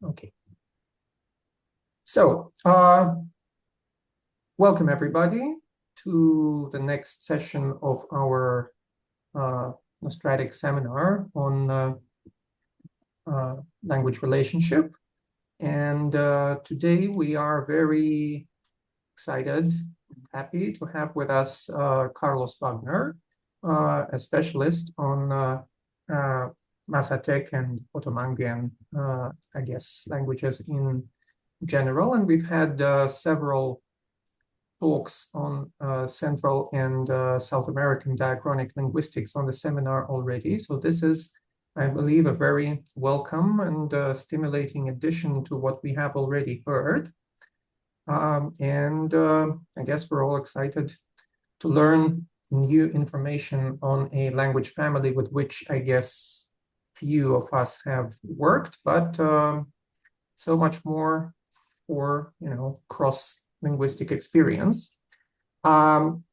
Okay. So, welcome everybody to the next session of our Nostratic seminar on language relationship. And today we are very excited, happy to have with us Carlos Wagner, a specialist on Mazatec and Otomanguean, I guess, languages in general. And we've had several talks on Central and South American diachronic linguistics on the seminar already. So this is, I believe, a very welcome and stimulating addition to what we have already heard. I guess we're all excited to learn new information on a language family with which I guess few of us have worked, but so much more for, cross-linguistic experience.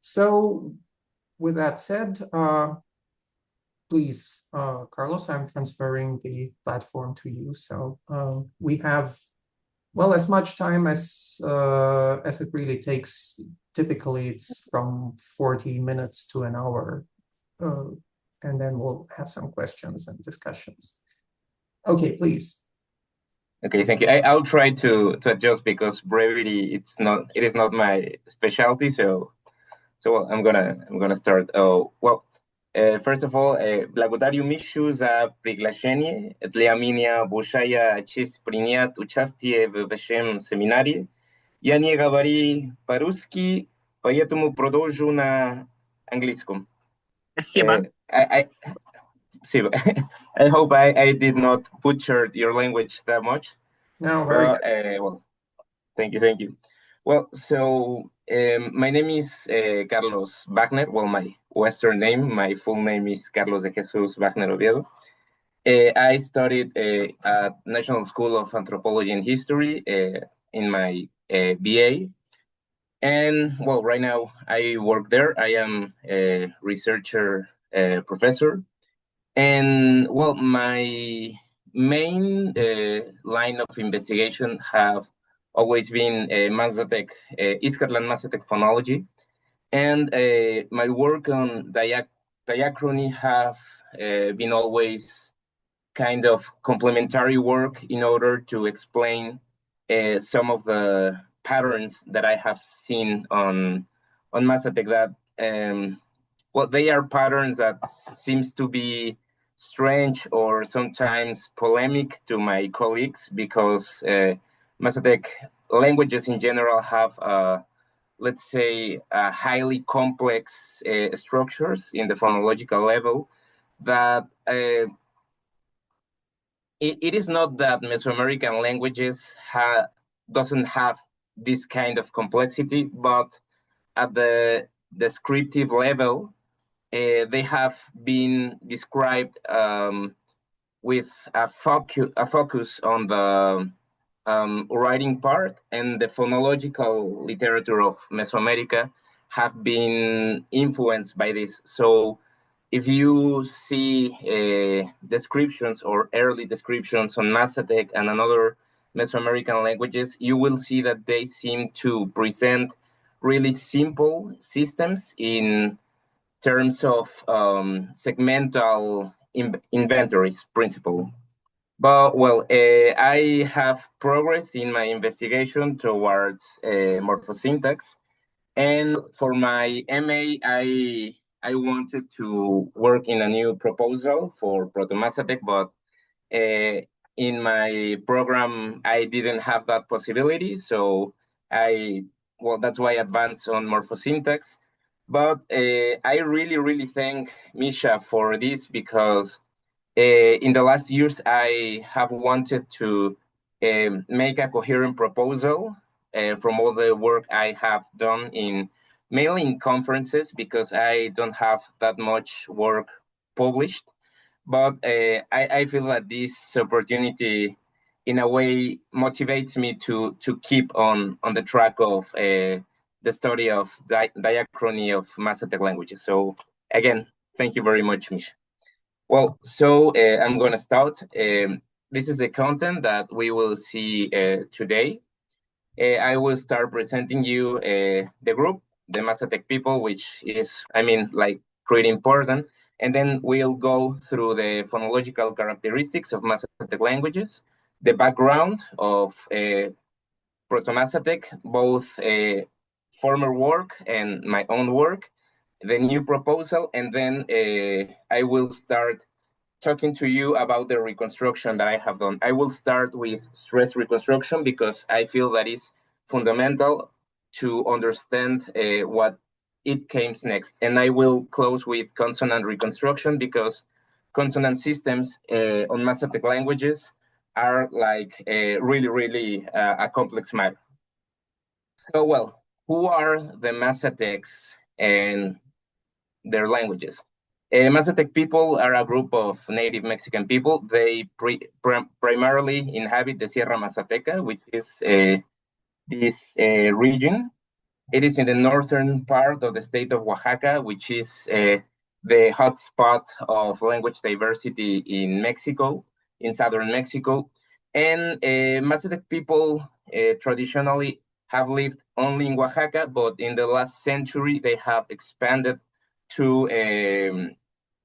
So with that said, please, Carlos, I'm transferring the platform to you. So we have, well, as much time as it really takes. Typically, it's from 40 minutes to an hour. And then we'll have some questions and discussions. Okay, please. Okay, thank you. I'll try to adjust because brevity it is not my specialty. So I'm gonna start. First of all, Blagodariu mishu za priglashenie dla меня большая честь принять участие в вашем семинаре. Я не говорю по-русски, поэтому продолжу на английском. Спасибо. I hope I did not butcher your language that much. No, very good. Well, thank you. Well, so my name is Carlos Wagner. Well, my Western name, my full name is Carlos de Jesus Wagner Oviedo. I studied at National School of Anthropology and History in my BA. And well, right now I work there. I am a researcher, professor. And well, my main line of investigation have always been Mazatec, Mazatec phonology. And my work on diachrony have been always kind of complementary work in order to explain some of the patterns that I have seen on Mazatec that, well, they are patterns that seems to be strange or sometimes polemic to my colleagues because Mazatec languages in general have, let's say, highly complex structures in the phonological level that it is not that Mesoamerican languages doesn't have this kind of complexity, but at the descriptive level, they have been described with a focus on the writing part, and the phonological literature of Mesoamerica have been influenced by this. So if you see descriptions or early descriptions on Mazatec and another Mesoamerican languages, you will see that they seem to present really simple systems in terms of segmental inventories principle. But well, I have progressed in my investigation towards morphosyntax, and for my MA, I wanted to work in a new proposal for Proto-Mazatec, but in my program I didn't have that possibility, so that's why I advanced on morphosyntax. But I really thank Misha for this because in the last years, I have wanted to make a coherent proposal from all the work I have done mainly in conferences because I don't have that much work published. But I feel that this opportunity, in a way, motivates me to keep on the track of the study of diachrony of Mazatec languages. So again, thank you very much, Misha. Well, so I'm going to start. this is the content that we will see today. I will start presenting you the group, the Mazatec people, which is, I mean, like pretty important. And then we'll go through the phonological characteristics of Mazatec languages, the background of Proto-Mazatec, both former work and my own work, the new proposal, and then I will start talking to you about the reconstruction that I have done. I will start with stress reconstruction because I feel that is fundamental to understand what it comes next. And I will close with consonant reconstruction because consonant systems on Mazatec languages are like really a complex matter. So, well, who are the Mazatecs and their languages? Mazatec people are a group of native Mexican people. They primarily inhabit the Sierra Mazateca, which is this region. It is in the northern part of the state of Oaxaca, which is the hotspot of language diversity in Mexico, in southern Mexico. And Mazatec people traditionally have lived only in Oaxaca, but in the last century, they have expanded to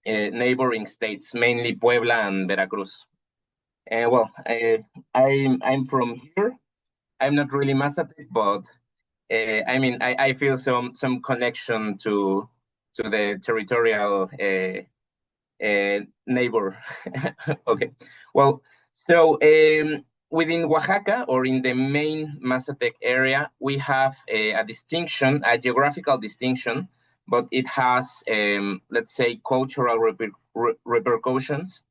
neighboring states, mainly Puebla and Veracruz. Well, I'm from here. I'm not really Mazatec, but I mean, I feel some connection to the territorial neighbor. Okay, well, so within Oaxaca or in the main Mazatec area, we have a distinction, a geographical distinction, but it has, let's say, cultural repercussions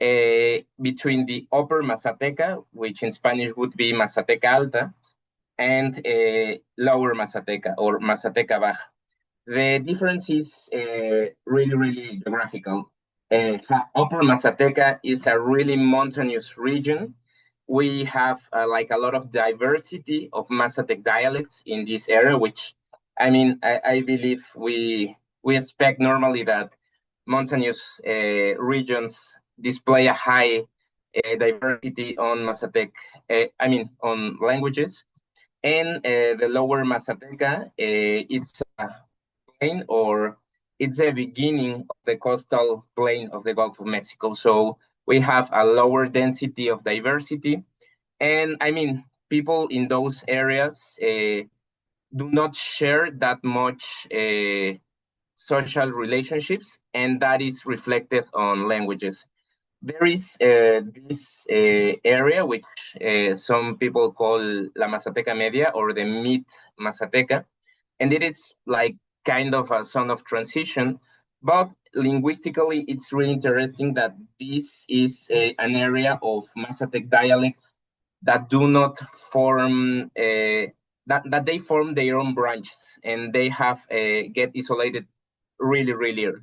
between the Upper Mazateca, which in Spanish would be Mazateca Alta, and Lower Mazateca or Mazateca Baja. The difference is really geographical. Upper Mazateca is a really mountainous region. We have like a lot of diversity of Mazatec dialects in this area, which I mean, I believe we expect normally that mountainous regions display a high diversity on Mazatec, I mean, on languages. And the Lower Mazateca, it's a plain or it's the beginning of the coastal plain of the Gulf of Mexico. So we have a lower density of diversity. And I mean, people in those areas do not share that much social relationships, and that is reflected on languages. There is this area which some people call La Mazateca Media or the Mid Mazateca, and it is like kind of a zone of transition, but linguistically it's really interesting that this is an area of Mazatec dialects that do not form, that they form their own branches, and they have get isolated really early.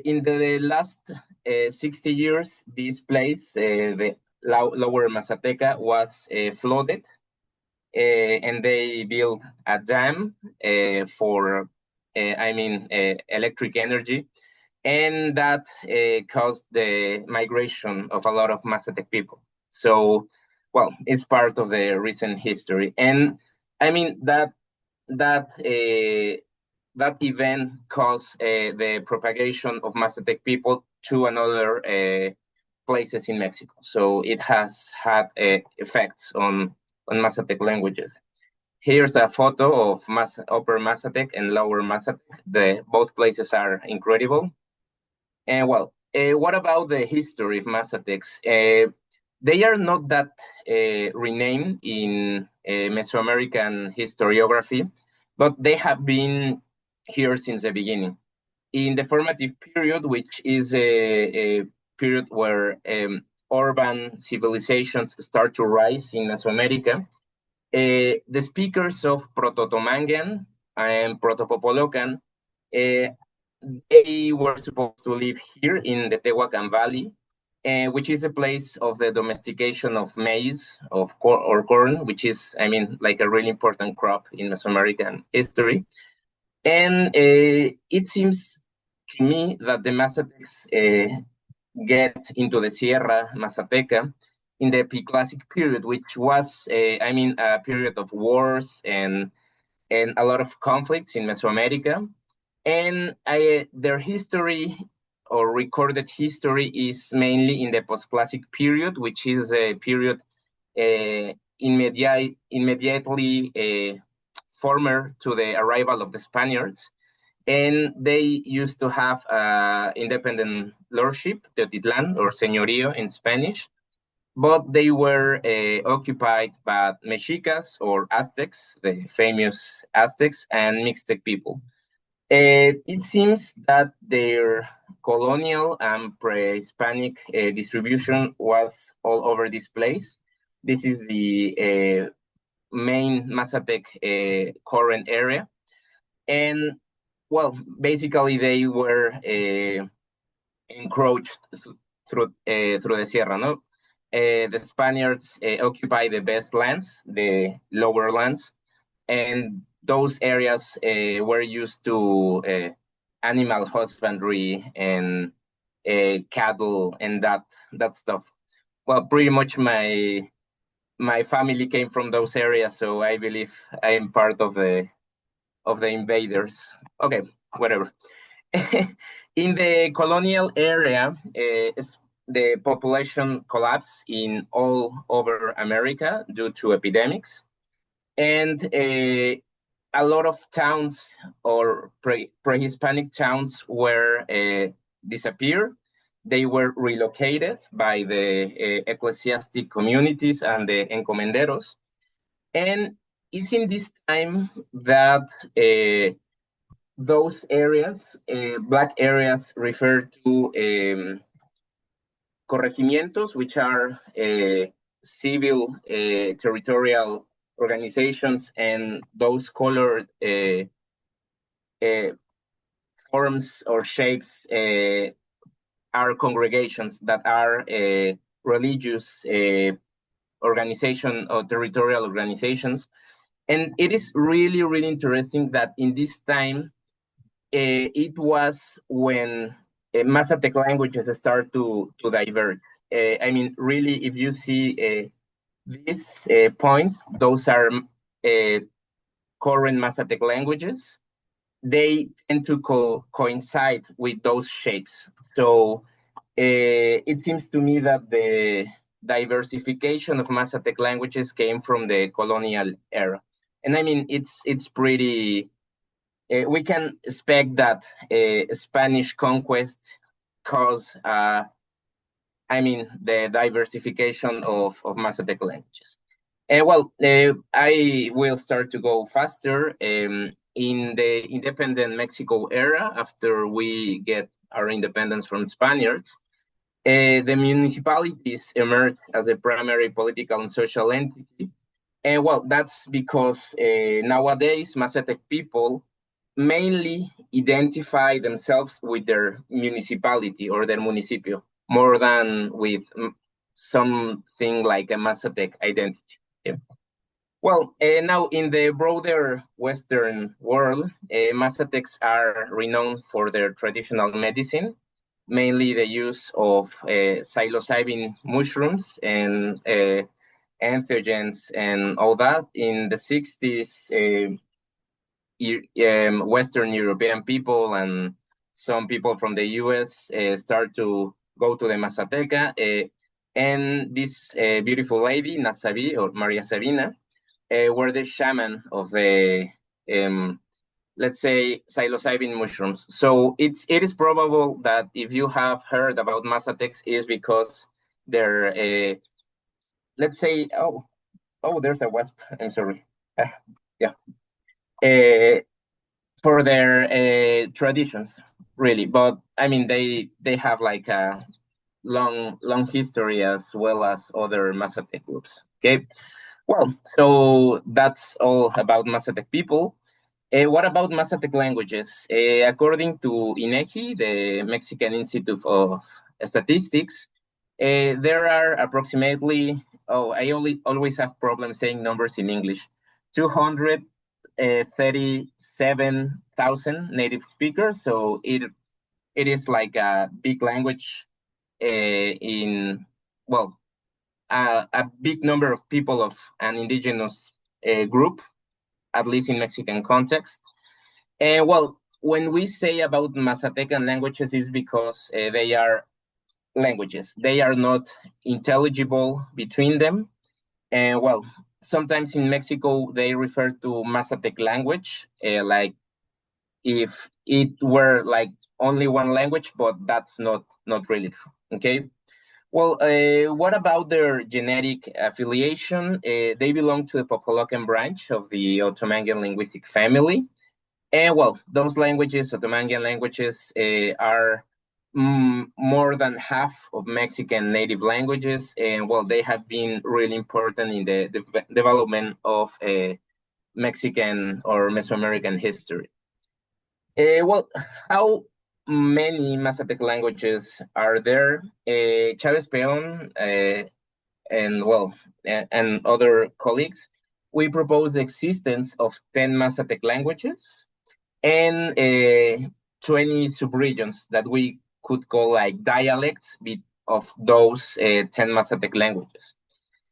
In the last 60 years, this place, the Lower Mazateca, was flooded, and they built a dam for, electric energy, and that caused the migration of a lot of Mazatec people. So, well, it's part of the recent history, and I mean that event caused the propagation of Mazatec people to another places in Mexico. So it has had effects on Mazatec languages. Here's a photo of Upper Mazatec and Lower Mazatec. Both places are incredible. And well, what about the history of Mazatecs? They are not that renamed in Mesoamerican historiography, but they have been here since the beginning. In the formative period, which is a period where urban civilizations start to rise in Mesoamerica, the speakers of Proto-Otomanguean and Proto-Popolocan, they were supposed to live here in the Tehuacan Valley, which is a place of the domestication of maize, of corn, which is, I mean, like a really important crop in Mesoamerican history. And it seems to me that the Mazatecs get into the Sierra Mazateca in the pre-classic period, which was, a period of wars and a lot of conflicts in Mesoamerica. And their history or recorded history is mainly in the post-classic period, which is a period immediately former to the arrival of the Spaniards. And they used to have independent lordship, Teotitlán, or señorío in Spanish, but they were occupied by Mexicas or Aztecs, the famous Aztecs, and Mixtec people. It seems that their colonial and pre-Hispanic distribution was all over this place. This is the main Mazatec current area. And, well, basically they were encroached through the Sierra, no? The Spaniards occupied the best lands, the lower lands, and those areas were used to animal husbandry and cattle and that stuff. Well, pretty much my family came from those areas, so I believe I am part of the invaders. Okay, whatever. In the colonial area, the population collapsed in all over America due to epidemics. And a lot of towns or pre-Hispanic towns were disappeared. They were relocated by the ecclesiastic communities and the encomenderos. And it's in this time that those areas, black areas, refer to corregimientos, which are civil territorial organizations, and those colored forms or shapes are congregations that are religious organization or territorial organizations. And it is really, really interesting that in this time, it was when Mazatec languages start to diverge. Really, if you see this point, those are current Mazatec languages. They tend to coincide with those shapes. So it seems to me that the diversification of Mazatec languages came from the colonial era. And it's pretty, we can expect that Spanish conquest caused, the diversification of Mazatec languages. I will start to go faster. In the independent Mexico era, after we get our independence from Spaniards, the municipalities emerged as a primary political and social entity. And that's because nowadays Mazatec people mainly identify themselves with their municipality or their municipio more than with something like a Mazatec identity. Yeah. Now in the broader Western world, Mazatecs are renowned for their traditional medicine, mainly the use of psilocybin mushrooms and entheogens and all that. In the 60s, Western European people and some people from the US start to go to the Mazateca. And this beautiful lady, Nazabi, or Maria Sabina, were the shaman of the, let's say, psilocybin mushrooms. So it is probable that if you have heard about Mazatecs, is because they're, let's say, oh, there's a wasp. I'm sorry. Yeah. For their traditions, really. But they have like a long history as well as other Mazatec groups. Okay. So that's all about Mazatec people. What about Mazatec languages? According to INEGI, the Mexican Institute of Statistics, there are approximately, I always have problems saying numbers in English, 237,000 native speakers. So it is like a big language in, well, a big number of people of an indigenous group, at least in Mexican context. And well, when we say about Mazatecan languages, is because they are languages. They are not intelligible between them. And well, sometimes in Mexico, they refer to Mazatec language, like if it were like only one language, but that's not really true, okay? Well, what about their genetic affiliation? They belong to the Popolocan branch of the Otomanguean linguistic family. And well, those languages, Otomanguean languages, are more than half of Mexican native languages. And well, they have been really important in the development of Mexican or Mesoamerican history. Well, how many Mazatec languages are there? Chávez Peón and well, and other colleagues, we propose the existence of 10 Mazatec languages and 20 subregions that we could call like dialects of those 10 Mazatec languages.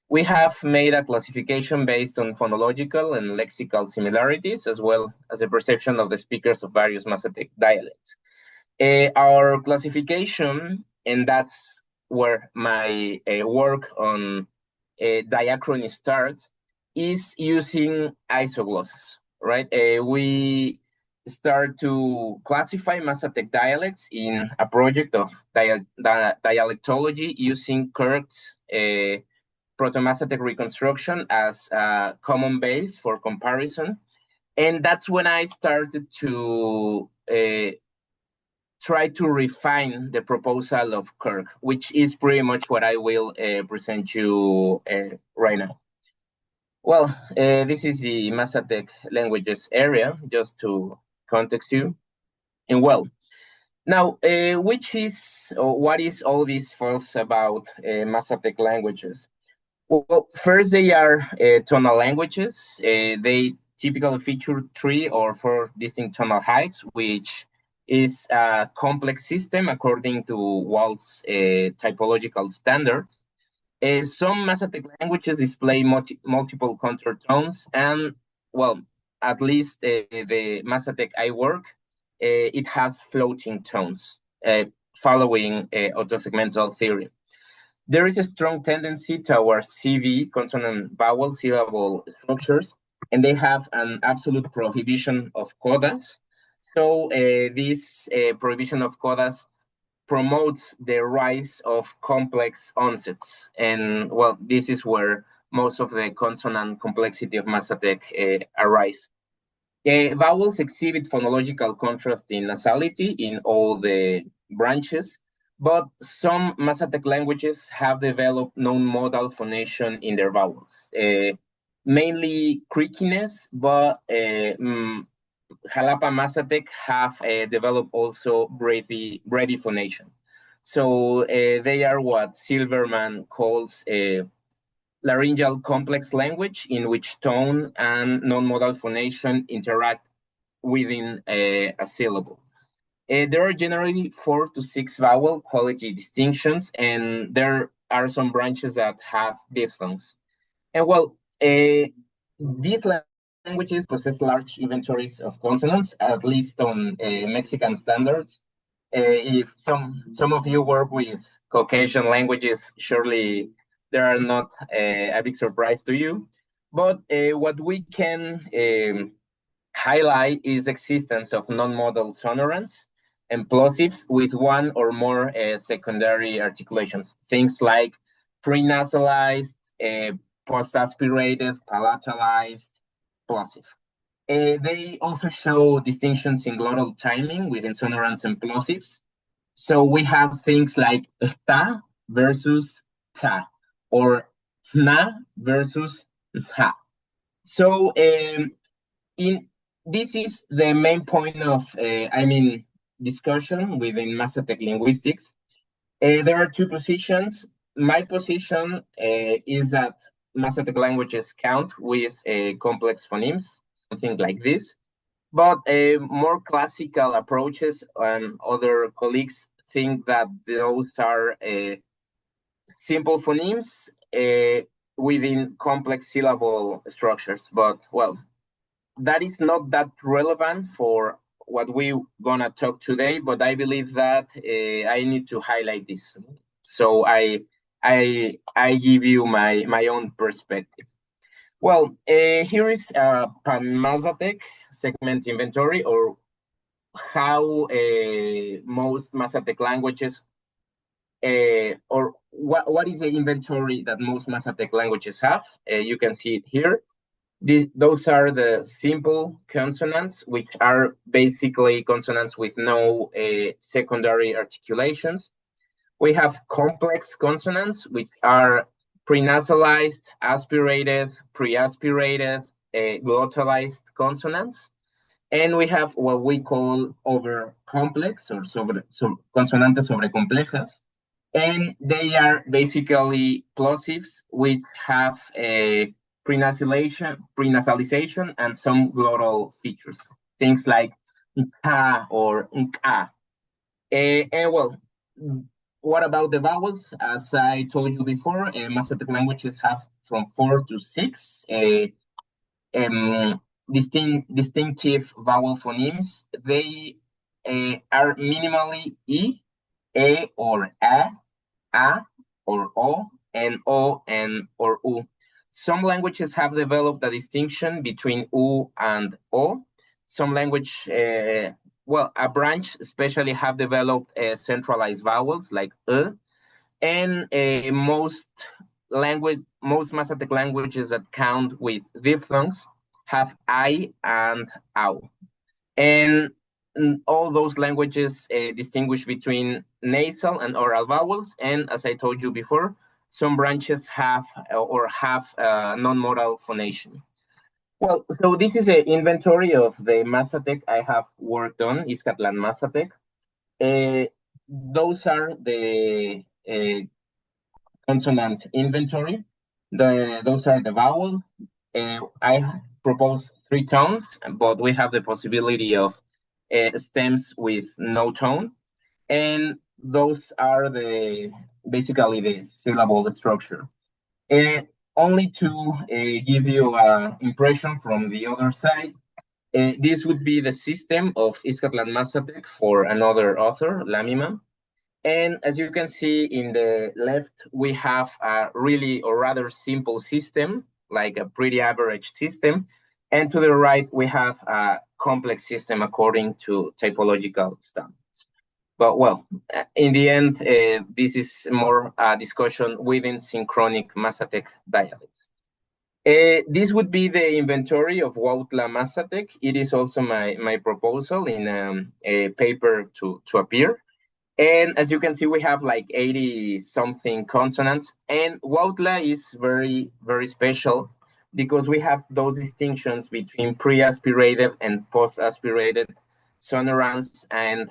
We have made a classification based on phonological and lexical similarities, as well as a perception of the speakers of various Mazatec dialects. Our classification, and that's where my work on diachrony starts, is using isoglosses, right? We start to classify Mazatec dialects in a project of dialectology using Kirk's Proto-Mazatec reconstruction as a common base for comparison. And that's when I started to try to refine the proposal of Kirk, which is pretty much what I will present you right now. Well, this is the Mazatec languages area, just to context you. And well, now, what is all this fuss about Mazatec languages? Well, first, they are tonal languages. They typically feature 3 or 4 distinct tonal heights, which is a complex system according to Wald's typological standards. Some Mazatec languages display multiple contour tones, and well, at least the Mazatec I work, it has floating tones, following autosegmental theory. There is a strong tendency towards CV, consonant vowel syllable structures, and they have an absolute prohibition of codas. So this prohibition of codas promotes the rise of complex onsets. And well, this is where most of the consonant complexity of Mazatec arise. Vowels exhibit phonological contrast in nasality in all the branches, but some Mazatec languages have developed non-modal phonation in their vowels, mainly creakiness, but Jalapa Mazatec have developed also breathy phonation. So they are what Silverman calls a laryngeal complex language in which tone and non-modal phonation interact within a syllable. There are generally 4 to 6 vowel quality distinctions, and there are some branches that have diphthongs. And well, these languages possess large inventories of consonants, at least on Mexican standards. If some of you work with Caucasian languages, surely they are not a big surprise to you. But what we can highlight is existence of non-modal sonorants and plosives with 1 or more secondary articulations. Things like prenasalized, post-aspirated, palatalized, plosive. They also show distinctions in glottal timing within sonorants and plosives. So we have things like ta versus ta, or na versus ha. So this is the main point of, discussion within Mazatec linguistics. There are 2 positions. My position is that Mazatec languages count with complex phonemes, something like this. But more classical approaches and other colleagues think that those are simple phonemes within complex syllable structures, but well, that is not that relevant for what we're gonna talk today, but I believe that I need to highlight this. So I give you my own perspective. Well, here is Mazatec segment inventory, or how most Mazatec languages, or what is the inventory that most Mazatec languages have. You can see it here. Those are the simple consonants, which are basically consonants with no secondary articulations. We have complex consonants, which are prenasalized, aspirated, pre-aspirated, glottalized consonants. And we have what we call over-complex, or consonantes sobrecomplejas. And they are basically plosives, which have a prenasalization and some glottal features, things like ka or nka. And well, what about the vowels? As I told you before, Mazatec languages have from 4 to 6 distinctive vowel phonemes. They are minimally E, A, or A or O, and O and or U. Some languages have developed a distinction between U and O. Some language, well, a branch especially have developed centralized vowels like and most Mazatec languages that count with diphthongs have I and AU. And all those languages distinguish between nasal and oral vowels. And as I told you before, some branches have non-modal phonation. Well, so this is an inventory of the Mazatec I have worked on, Izcatlan Mazatec. Those are the consonant inventory. Those are the vowels. I propose 3 tones, but we have the possibility of stems with no tone. And those are basically the syllable structure. Only to give you an impression from the other side, this would be the system of Izcatlan Mazatec for another author, Lamima. And as you can see in the left, we have a really or rather simple system, like a pretty average system. And to the right, we have a complex system according to typological standards. But well, in the end, this is more a discussion within synchronic Mazatec dialects. This would be the inventory of Huautla Mazatec. It is also my proposal in a paper to appear. And as you can see, we have like 80 something consonants, and Huautla is very, very special because we have those distinctions between pre-aspirated and post-aspirated sonorants and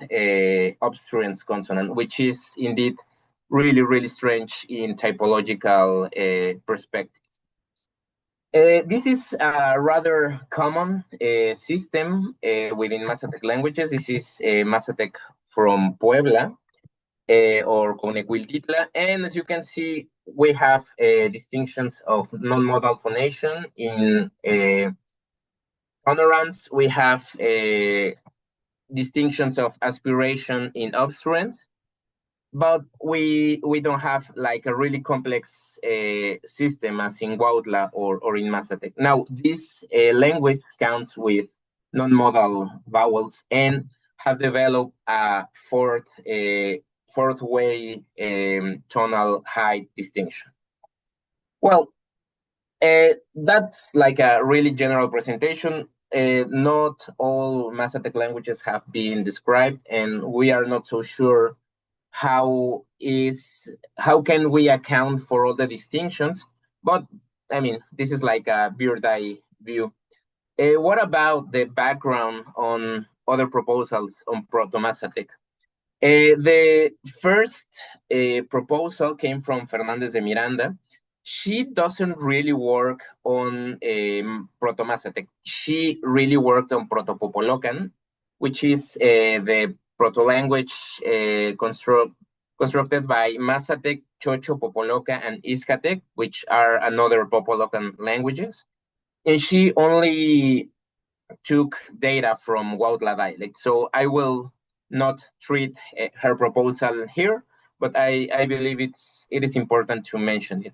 obstruents consonant, which is indeed really, really strange in typological perspective. This is a rather common system within Mazatec languages. This is Mazatec from Puebla or Conecuiltitla. And as you can see, we have distinctions of non-modal phonation in sonorants. We have distinctions of aspiration in obstruent, but we don't have like a really complex system as in Huautla or in Mazatec. Now, this language counts with non-modal vowels and have developed a fourth way tonal height distinction. Well, that's like a really general presentation. Not all Mazatec languages have been described, and we are not so sure how can we account for all the distinctions. But I mean, this is like a bird's eye view. What about the background on other proposals on Proto-Mazatec? The first proposal came from Fernández de Miranda. She doesn't really work on Proto-Mazatec. She really worked on Proto-Popolocan, which is the proto-language constructed by Mazatec, Chocho, Popoloca, and Izcatec, which are another Popolocan languages. And she only took data from Huautla dialect. So I will not treat her proposal here, but I believe it is important to mention it.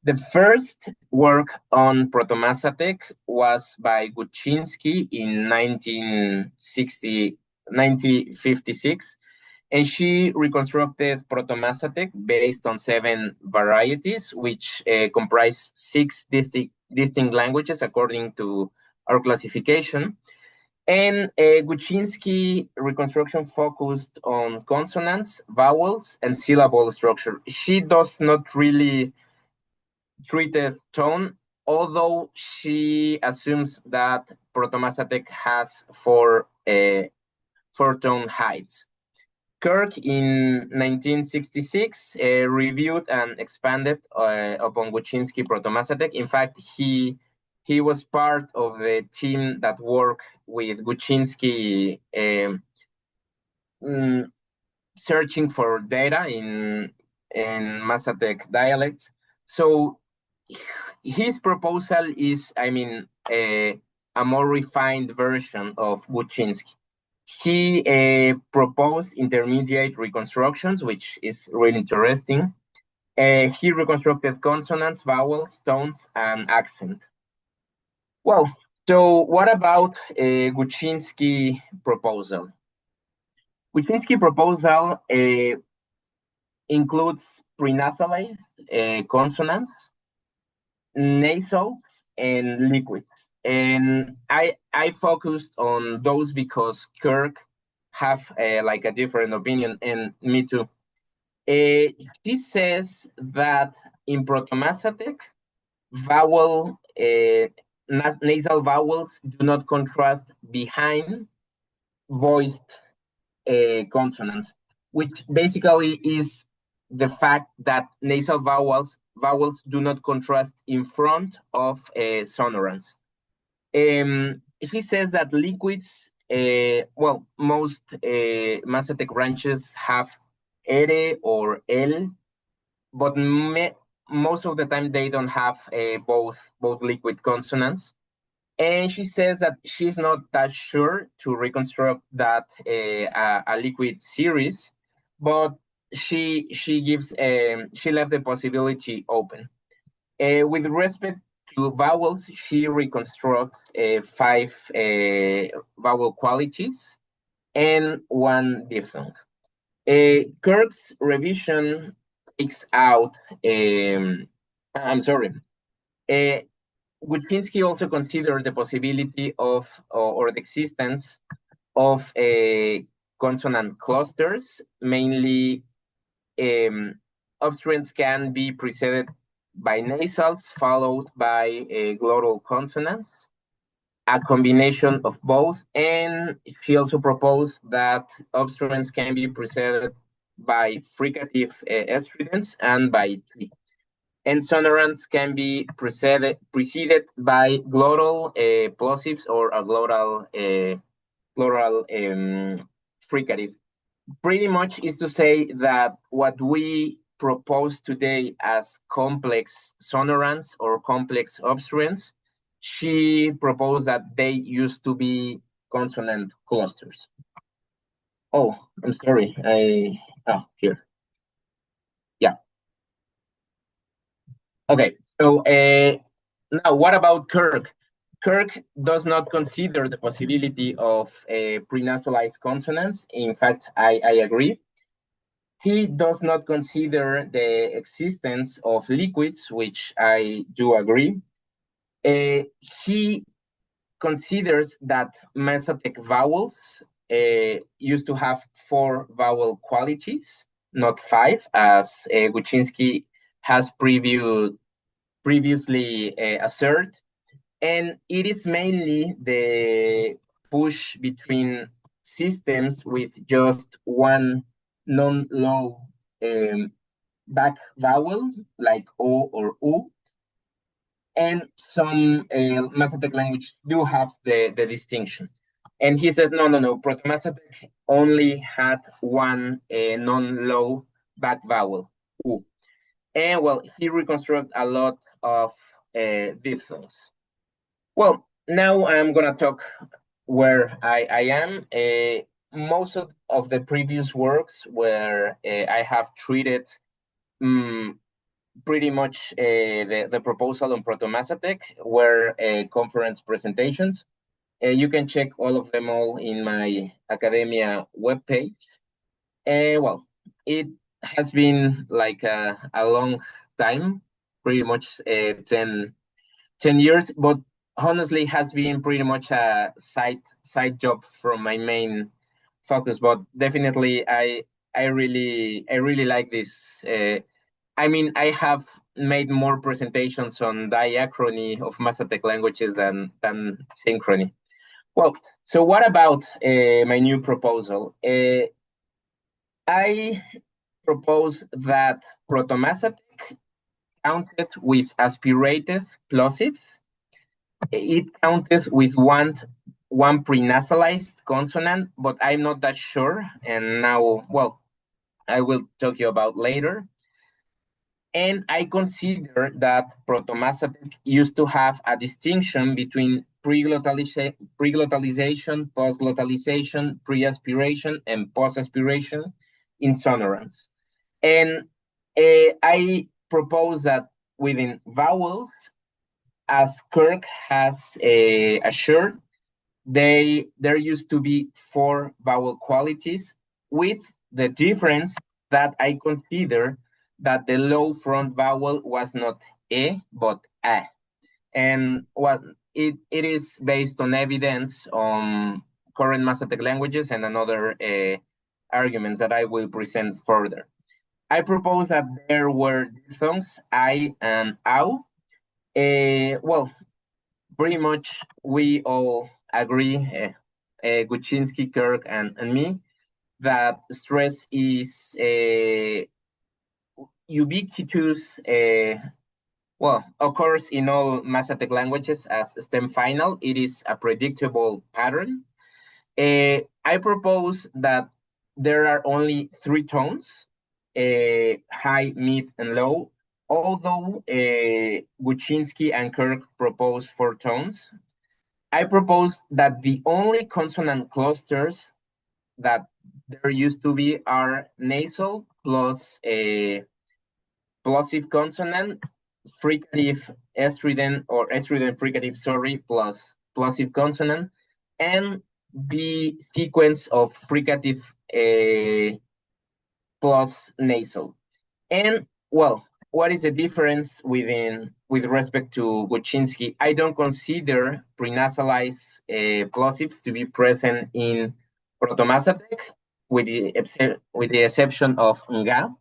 The first work on Proto-Mazatec was by Guczynski in 1956, and she reconstructed Proto-Mazatec based on 7 varieties, which comprise 6 distinct languages according to our classification. And Guczynski reconstruction focused on consonants, vowels, and syllable structure. She does not really treated tone, although she assumes that Proto-Mazatec has 4 tone heights. Kirk in 1966 reviewed and expanded upon Guczynski Proto-Mazatec. In fact, he was part of the team that worked with Guczynski searching for data in Mazatec dialects. So his proposal is, a more refined version of Guczynski. He proposed intermediate reconstructions, which is really interesting. He reconstructed consonants, vowels, tones, and accent. Well, so what about Guczynski proposal? Guczynski proposal includes prenasalized consonants, nasals, and liquids. And I focused on those because Kirk have like a different opinion, and me too. He says that in Proto-Mazatec, nasal vowels do not contrast behind voiced consonants, which basically is the fact that nasal vowels do not contrast in front of sonorants. He says that liquids, most Mazatec branches have ere or el, but most of the time they don't have both liquid consonants. And she says that she's not that sure to reconstruct that a liquid series, but she left the possibility open. With respect to vowels, she reconstructs 5 vowel qualities and 1 diphthong. Kirk's revision takes out. Guczynski also considered the possibility of or the existence of consonant clusters. Mainly, obstruents can be preceded by nasals followed by glottal consonants, a combination of both. And she also proposed that obstruents can be preceded by fricative stridents and by T. And sonorants can be preceded by glottal plosives or a glottal fricative. Pretty much is to say that what we propose today as complex sonorants or complex obstruents, she proposed that they used to be consonant clusters. Oh, I'm sorry. Here. Yeah. Okay. So now, what about Kirk? Kirk does not consider the possibility of prenasalized consonants. In fact, I agree. He does not consider the existence of liquids, which I do agree. He considers that Mazatec vowels used to have 4 vowel qualities, not 5, as Guczynski has previously asserted. And it is mainly the push between systems with just 1 non-low back vowel, like O or U. And some Mazatec languages do have the distinction. And he said, no, Proto-Mazatec only had one non-low back vowel, U. And well, he reconstructed a lot of diphthongs. Well, now I'm gonna talk where I am. Most of the previous works where I have treated pretty much the proposal on Proto-Mazatec were conference presentations. You can check all of them all in my academia webpage. Well, it has been like a long time, pretty much 10 years, but honestly has been pretty much a side job from my main focus. But definitely I really like this. I mean, I have made more presentations on diachrony of Mazatec languages than synchrony. Well, so what about my new proposal? I propose that Proto-Mazatec counted with aspirated plosives. It counted with one prenasalized consonant, but I'm not that sure. And now, well, I will talk you about later. And I consider that Proto-Mazatec used to have a distinction between preglottalization, postglottalization, pre-aspiration, and post-aspiration in sonorants. And I propose that within vowels, as Kirk has assured, there used to be 4 vowel qualities, with the difference that I consider that the low front vowel was not e but a, and what it is based on evidence on current Mazatec languages and another arguments that I will present further. I propose that there were diphthongs I and au. Well, pretty much we all agree, Guczynski, Kirk, and me, that stress is ubiquitous, well, occurs in all Mazatec languages as stem final. It is a predictable pattern. I propose that there are only 3 tones, high, mid, and low, although Guczynski and Kirk propose 4 tones. I propose that the only consonant clusters that there used to be are nasal plus a plosive consonant, fricative estrident or estrident fricative, sorry, plus plosive consonant, and the sequence of fricative plus nasal. And well, what is the difference with respect to Guczynski? I don't consider prenasalized plosives to be present in Proto-Mazatec, with the exception of nga.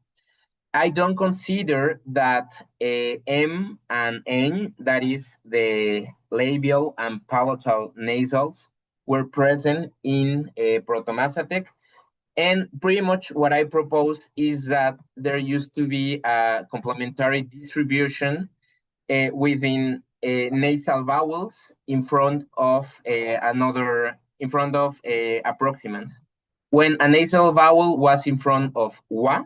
I don't consider that M and N, that is the labial and palatal nasals, were present in Proto-Mazatec. And pretty much what I propose is that there used to be a complementary distribution within nasal vowels in front of approximant. When a nasal vowel was in front of wa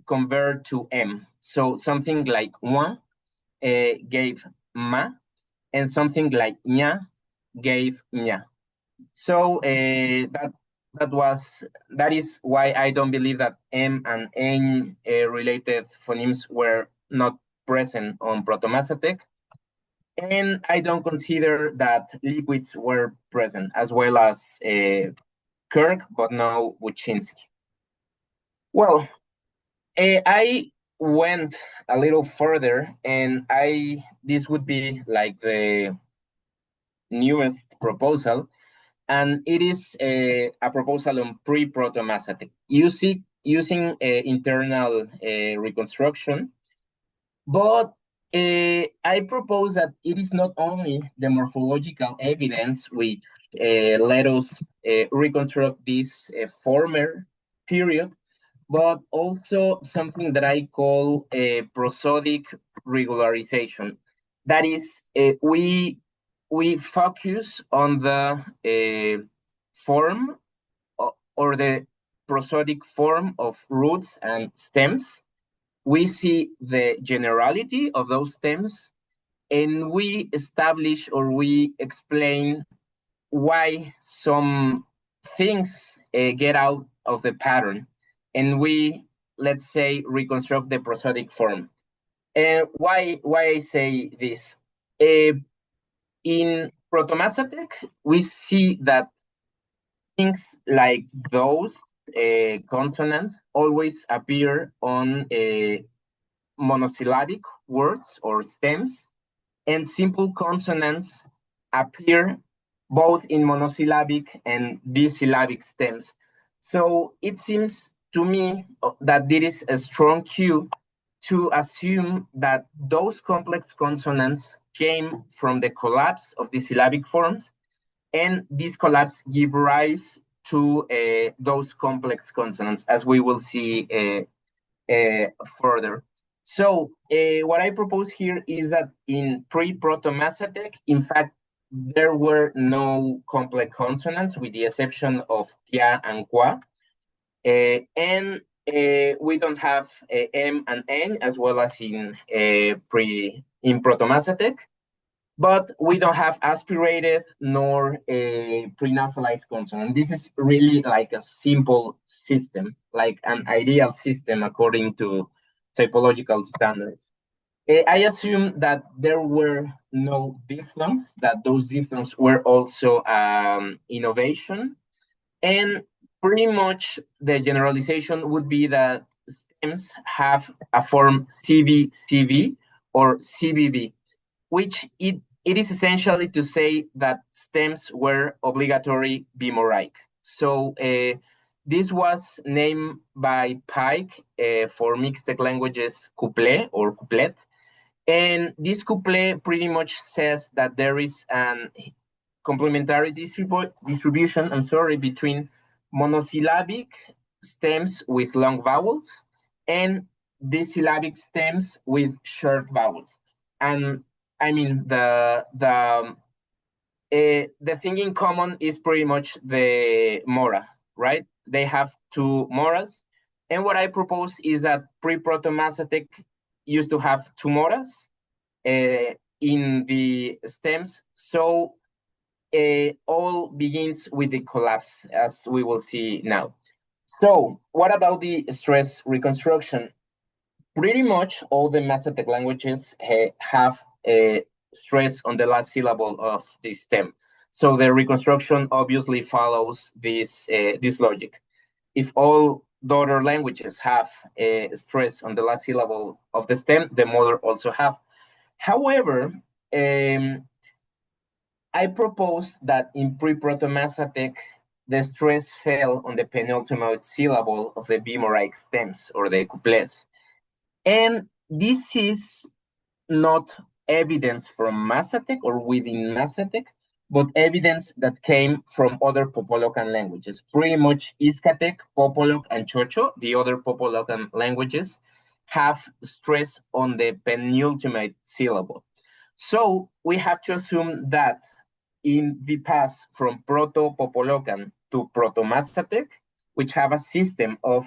convert to m. So something like wa gave ma, and something like nya gave nya. So that is why I don't believe that M and N related phonemes were not present on Proto-Mazatec. And I don't consider that liquids were present, as well as Kirk, but no Guczynski. Well, I went a little further, and this would be like the newest proposal, and it is a proposal on pre-Proto-Mazatec using internal reconstruction. But I propose that it is not only the morphological evidence which let us reconstruct this former period, but also something that I call a prosodic regularization. That is, we we focus on the form or the prosodic form of roots and stems. We see the generality of those stems, and we establish or we explain why some things get out of the pattern, and we, let's say, reconstruct the prosodic form. Why I say this? In Proto-Mazatec, we see that things like those consonants always appear on monosyllabic words or stems, and simple consonants appear both in monosyllabic and bisyllabic stems. So it seems to me that there is a strong cue to assume that those complex consonants came from the collapse of the syllabic forms, and this collapse give rise to those complex consonants, as we will see further. So what I propose here is that in pre-Proto-Mazatec, in fact, there were no complex consonants with the exception of tia and qua. And we don't have M and N as well as in Proto-Mazatec, but we don't have aspirated nor prenasalized consonant. This is really like a simple system, like an ideal system according to typological standards. I assume that there were no diphthongs, that those diphthongs were also innovation, and pretty much the generalization would be that stems have a form CV or CBV, which it is essentially to say that stems were obligatory bimoraic. So this was named by Pike for mixed languages couplet or couplet. And this couplet pretty much says that there is an complementary distribution, between monosyllabic stems with long vowels and disyllabic stems with short vowels. And I mean, the thing in common is pretty much the mora, right? They have two moras. And what I propose is that pre-Proto-Mazatec used to have two moras in the stems. So all begins with the collapse, as we will see now. So what about the stress reconstruction? Pretty much all the Mazatec languages have a stress on the last syllable of the stem. So the reconstruction obviously follows this logic. If all daughter languages have a stress on the last syllable of the stem, the mother also have. However, I propose that in pre-Proto-Mazatec, the stress fell on the penultimate syllable of the bimoraic stems or the couplets. And this is not evidence from Mazatec or within Mazatec, but evidence that came from other Popolocan languages. Pretty much Izcatec, Popoloc, and Chocho, the other Popolocan languages, have stress on the penultimate syllable. So we have to assume that in the pass from Proto-Popolocan to Proto-Mazatec, which have a system of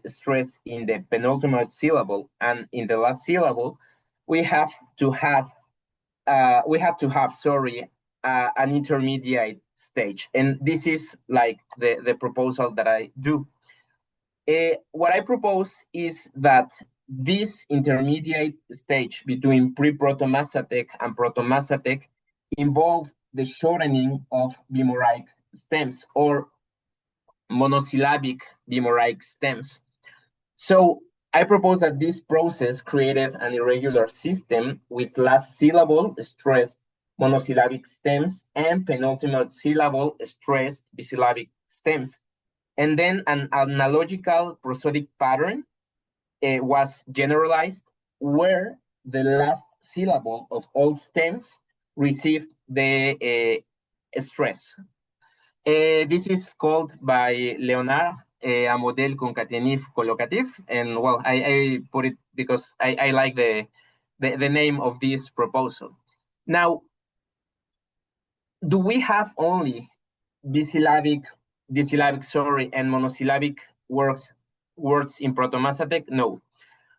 stress in the penultimate syllable and in the last syllable, we have to have an intermediate stage. And this is like the proposal that I do. What I propose is that this intermediate stage between pre-Proto-Mazatec and Proto-Mazatec involve the shortening of bimoraic stems or monosyllabic bimoraic stems. So I propose that this process created an irregular system with last syllable stressed monosyllabic stems and penultimate syllable stressed bisyllabic stems. And then an analogical prosodic pattern was generalized where the last syllable of all stems received the stress. This is called by Léonard a modèle concaténatif collocatif, and well, I put it because I like the name of this proposal. Now, do we have only bisyllabic, disyllabic, and monosyllabic words in Proto-Mazatec? No.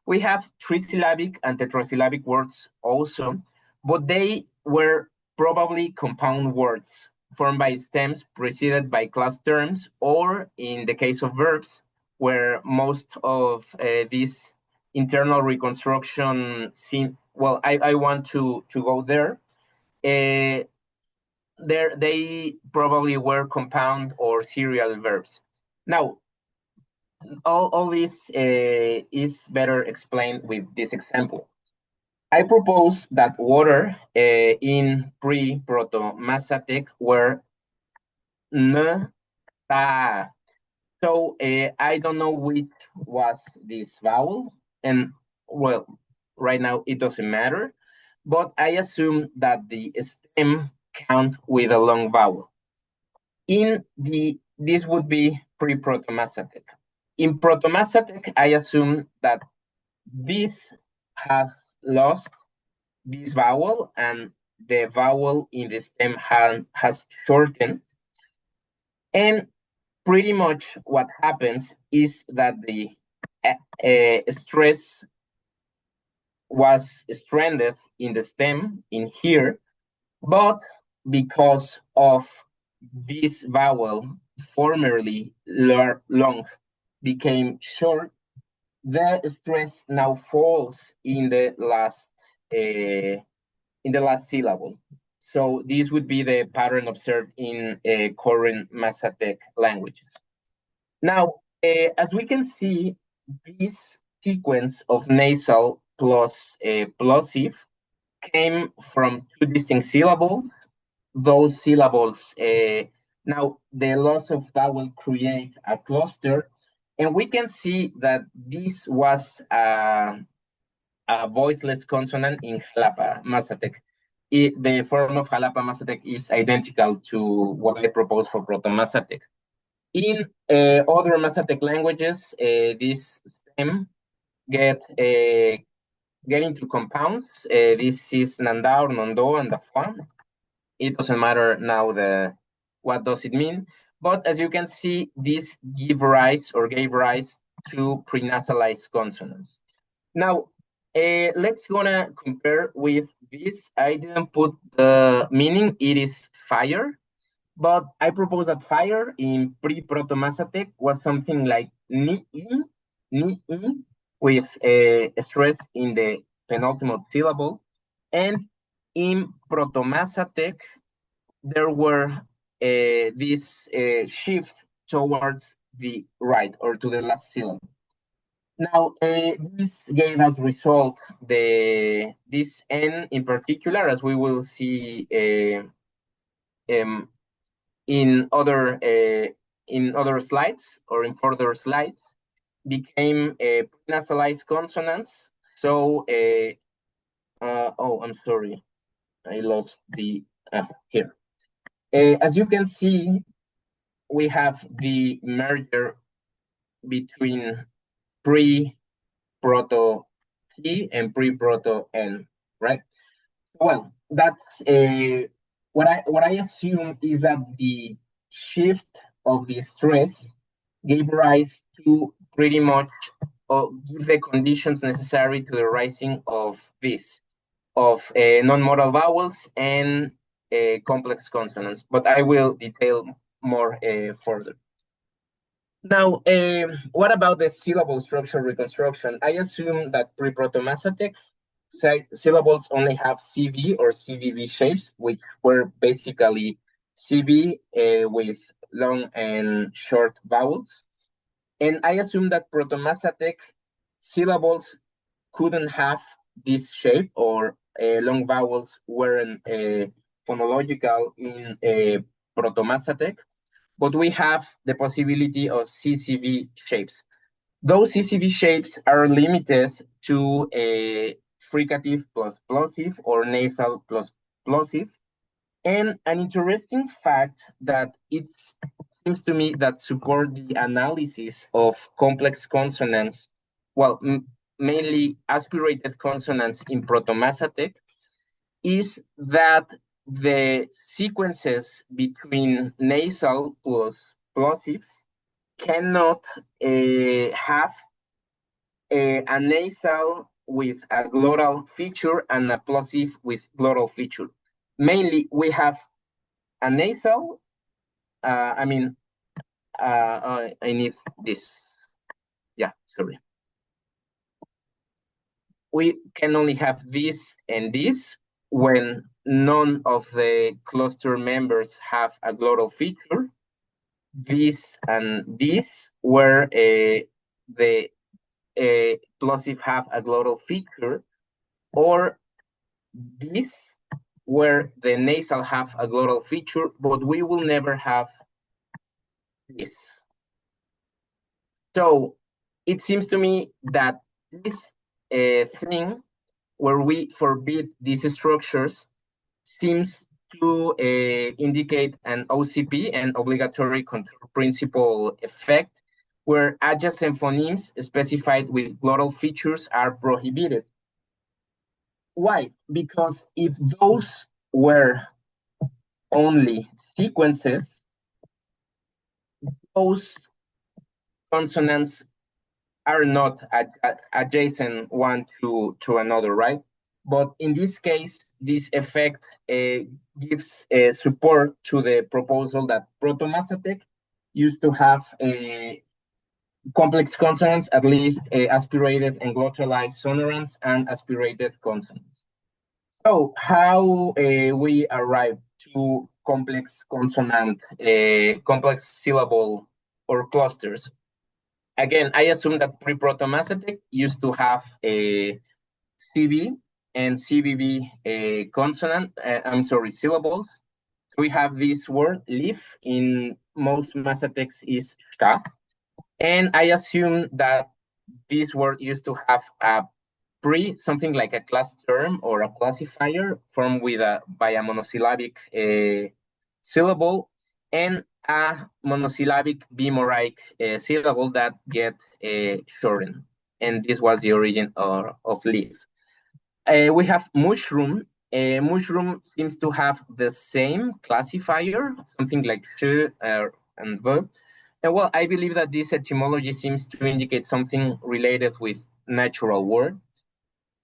We have trisyllabic and tetrasyllabic words also, but they were probably compound words formed by stems preceded by class terms, or in the case of verbs, where most of this internal reconstruction seem, well, I want to go there. They probably were compound or serial verbs. Now, all this is better explained with this example. I propose that water in pre-Proto-Mazatec were n, ta. So I don't know which was this vowel, and well, right now it doesn't matter, but I assume that the stem count with a long vowel. This would be pre-Proto-Mazatec. In Proto-Mazatec, I assume that this has lost this vowel and the vowel in the stem has shortened. And pretty much what happens is that the stress was stranded in the stem in here, but because of this vowel, formerly long, became short, the stress now falls in the last syllable. So this would be the pattern observed in current Mazatec languages. Now, as we can see, this sequence of nasal plus plosive came from two distinct syllables. Those syllables, now the loss of vowel create a cluster, and we can see that this was a voiceless consonant in Jalapa Mazatec. The form of Jalapa Mazatec is identical to what I propose for Proto-Mazatec. In other Mazatec languages, this stem get into compounds. This is Nanda or Nondo and Dafua. It doesn't matter now what does it mean, but as you can see, this gave rise to prenasalized consonants. Now, let's gonna compare with this. I didn't put the meaning, it is fire, but I propose that fire in pre-Proto-Mazatec was something like ni-i, with a stress in the penultimate syllable. And in Proto-Mazatec, there were this shift towards the right or to the last syllable. Now, this gave as result this N in particular, as we will see in other slides or in further slides, became nasalized consonants. So, oh, I'm sorry, I lost the here. As you can see, we have the merger between pre-proto T and pre-proto N, right? Well, that's what I assume is that the shift of the stress gave rise to pretty much give the conditions necessary to the rising of non-modal vowels and complex consonants, but I will detail more further. Now, what about the syllable structure reconstruction? I assume that pre-Proto-Mazatec syllables only have CV or CVV shapes, which were basically CV with long and short vowels. And I assume that Proto-Mazatec syllables couldn't have this shape, or long vowels weren't phonological in Proto-Mazatec, but we have the possibility of CCV shapes. Those CCV shapes are limited to a fricative plus plosive or nasal plus plosive. And an interesting fact that it seems to me that support the analysis of complex consonants, well, mainly aspirated consonants in Proto-Mazatec, is that the sequences between nasal plus plosives cannot have a nasal with a glottal feature and a plosive with glottal feature. Mainly, we have a nasal. I need this. Yeah, sorry. We can only have this and this when none of the cluster members have a glottal feature. This and this, where the plosive have a glottal feature, or this, where the nasal have a glottal feature, but we will never have this. So it seems to me that this thing where we forbid these structures seems to indicate an OCP, an obligatory control principle effect, where adjacent phonemes specified with glottal features are prohibited. Why? Because if those were only sequences, those consonants are not adjacent one to another, right? But in this case, this effect gives support to the proposal that Proto-Mazatec used to have complex consonants, at least aspirated and glottalized sonorants and aspirated consonants. So how we arrive to complex consonant, complex syllable or clusters? Again, I assume that pre-Proto-Mazatec used to have a CB and CBB consonant, syllables. We have this word leaf in most Mazatecs is shka. And I assume that this word used to have a something like a class term or a classifier formed by a monosyllabic syllable and a monosyllabic bimoraic syllable that get shortened. And this was the origin of leaf. We have mushroom. Mushroom seems to have the same classifier, something like sh and v. Well, I believe that this etymology seems to indicate something related with natural word.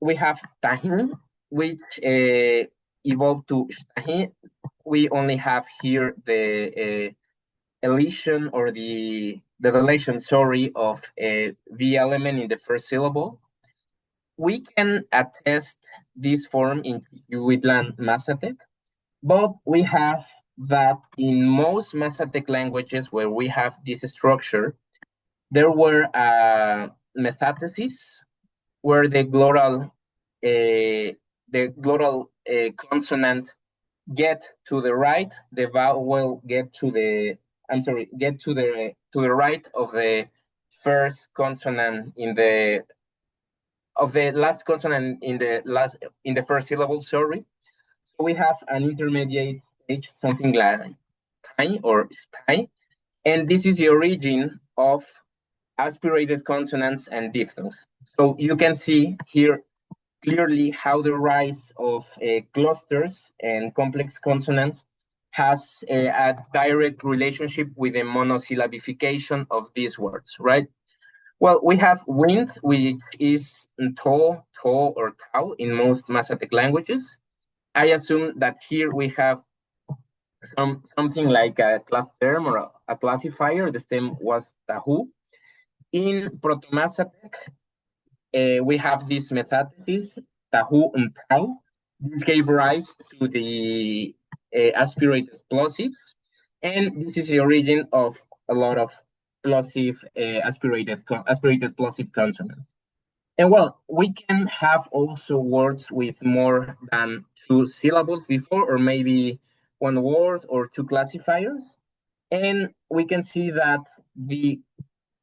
We have tahin, which evolved to shtahin. We only have here the elision or the deletion, of a V element in the first syllable. We can attest this form in Huitlan Mazatec, but we have that in most Mazatec languages where we have this structure, there were metatheses where the glottal consonant get to the right, the vowel get to the right of the first consonant in the last consonant in the first syllable. Sorry, so we have an intermediate stage, something like kai or kai, and this is the origin of aspirated consonants and diphthongs. So you can see here clearly how the rise of clusters and complex consonants has a direct relationship with the monosyllabification of these words, right? Well, we have wind, which is to, or tau in most Mazatec languages. I assume that here we have something like a class term or a classifier. The stem was tahu. In Proto-Mazatec, we have this metathesis, tahu and tau. This gave rise to the aspirated plosives, and this is the origin of a lot of plosive aspirated plosive consonants. And well, we can have also words with more than two syllables before, or maybe one word or two classifiers. And we can see that the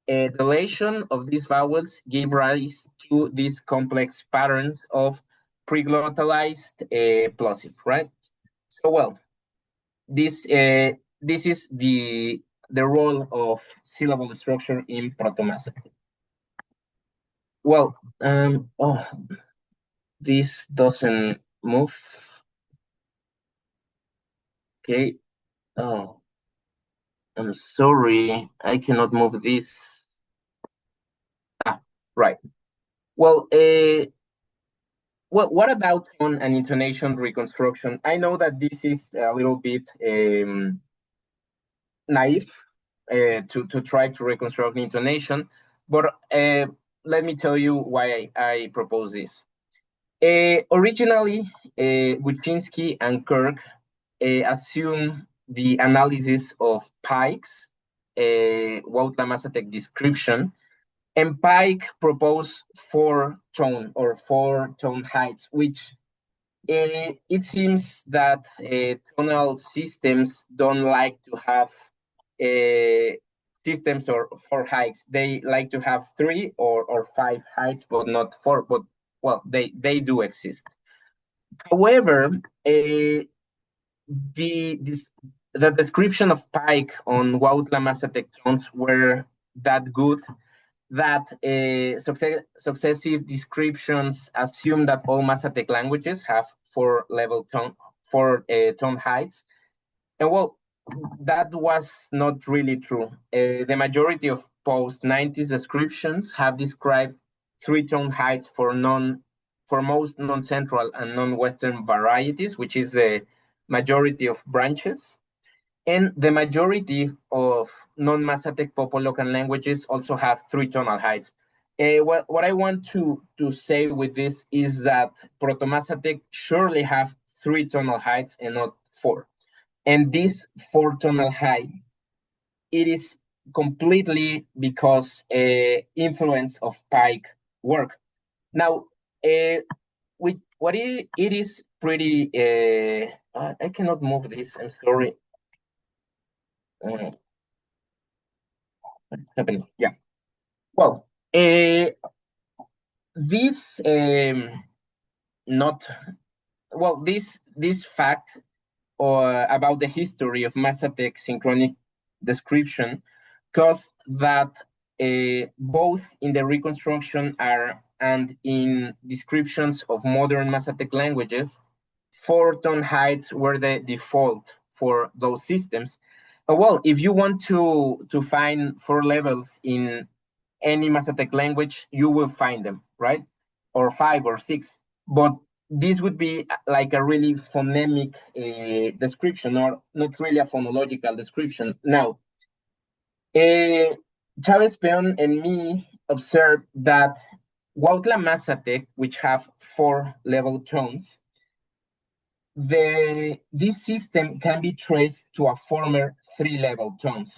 deletion of these vowels gave rise to these complex patterns of preglottalized plosive, right? So well, this is the role of syllable structure in Proto-Mazatec. Well, this doesn't move. Okay. Oh, I'm sorry. I cannot move this. Right. Well, what about tone and intonation reconstruction? I know that this is a little bit naive to try to reconstruct the intonation, but let me tell you why I propose this. Originally, Guczynski and Kirk assumed the analysis of Pike's Huautla Mazatec description, and Pike proposed four tone heights, which it seems that tonal systems don't like to have systems or four heights. They like to have three or five heights, but not four. But well, they do exist. However, the description of Pike on Huautla Mazatec tones were that good that successive descriptions assume that all Mazatec languages have four tone heights. And well, that was not really true. The majority of post-90s descriptions have described three tone heights for most non-central and non-Western varieties, which is the majority of branches. And the majority of non-Mazatec Popolocan languages also have three tonal heights. What I want to say with this is that Proto-Mazatec surely have three tonal heights and not four. And this four tonal height, it is completely because influence of Pike work. Now, it is pretty, I cannot move this, I'm sorry. What's happening? Yeah. Well, this not well this fact or about the history of Mazatec synchronic description caused that both in the reconstruction and in descriptions of modern Mazatec languages, four tone heights were the default for those systems. Well, if you want to find four levels in any Mazatec language, you will find them, right? Or five or six. But this would be like a really phonemic description, or not really a phonological description. Now, Chávez Peón and me observed that Huautla Mazatec, which have four level tones, this system can be traced to a former three level tones.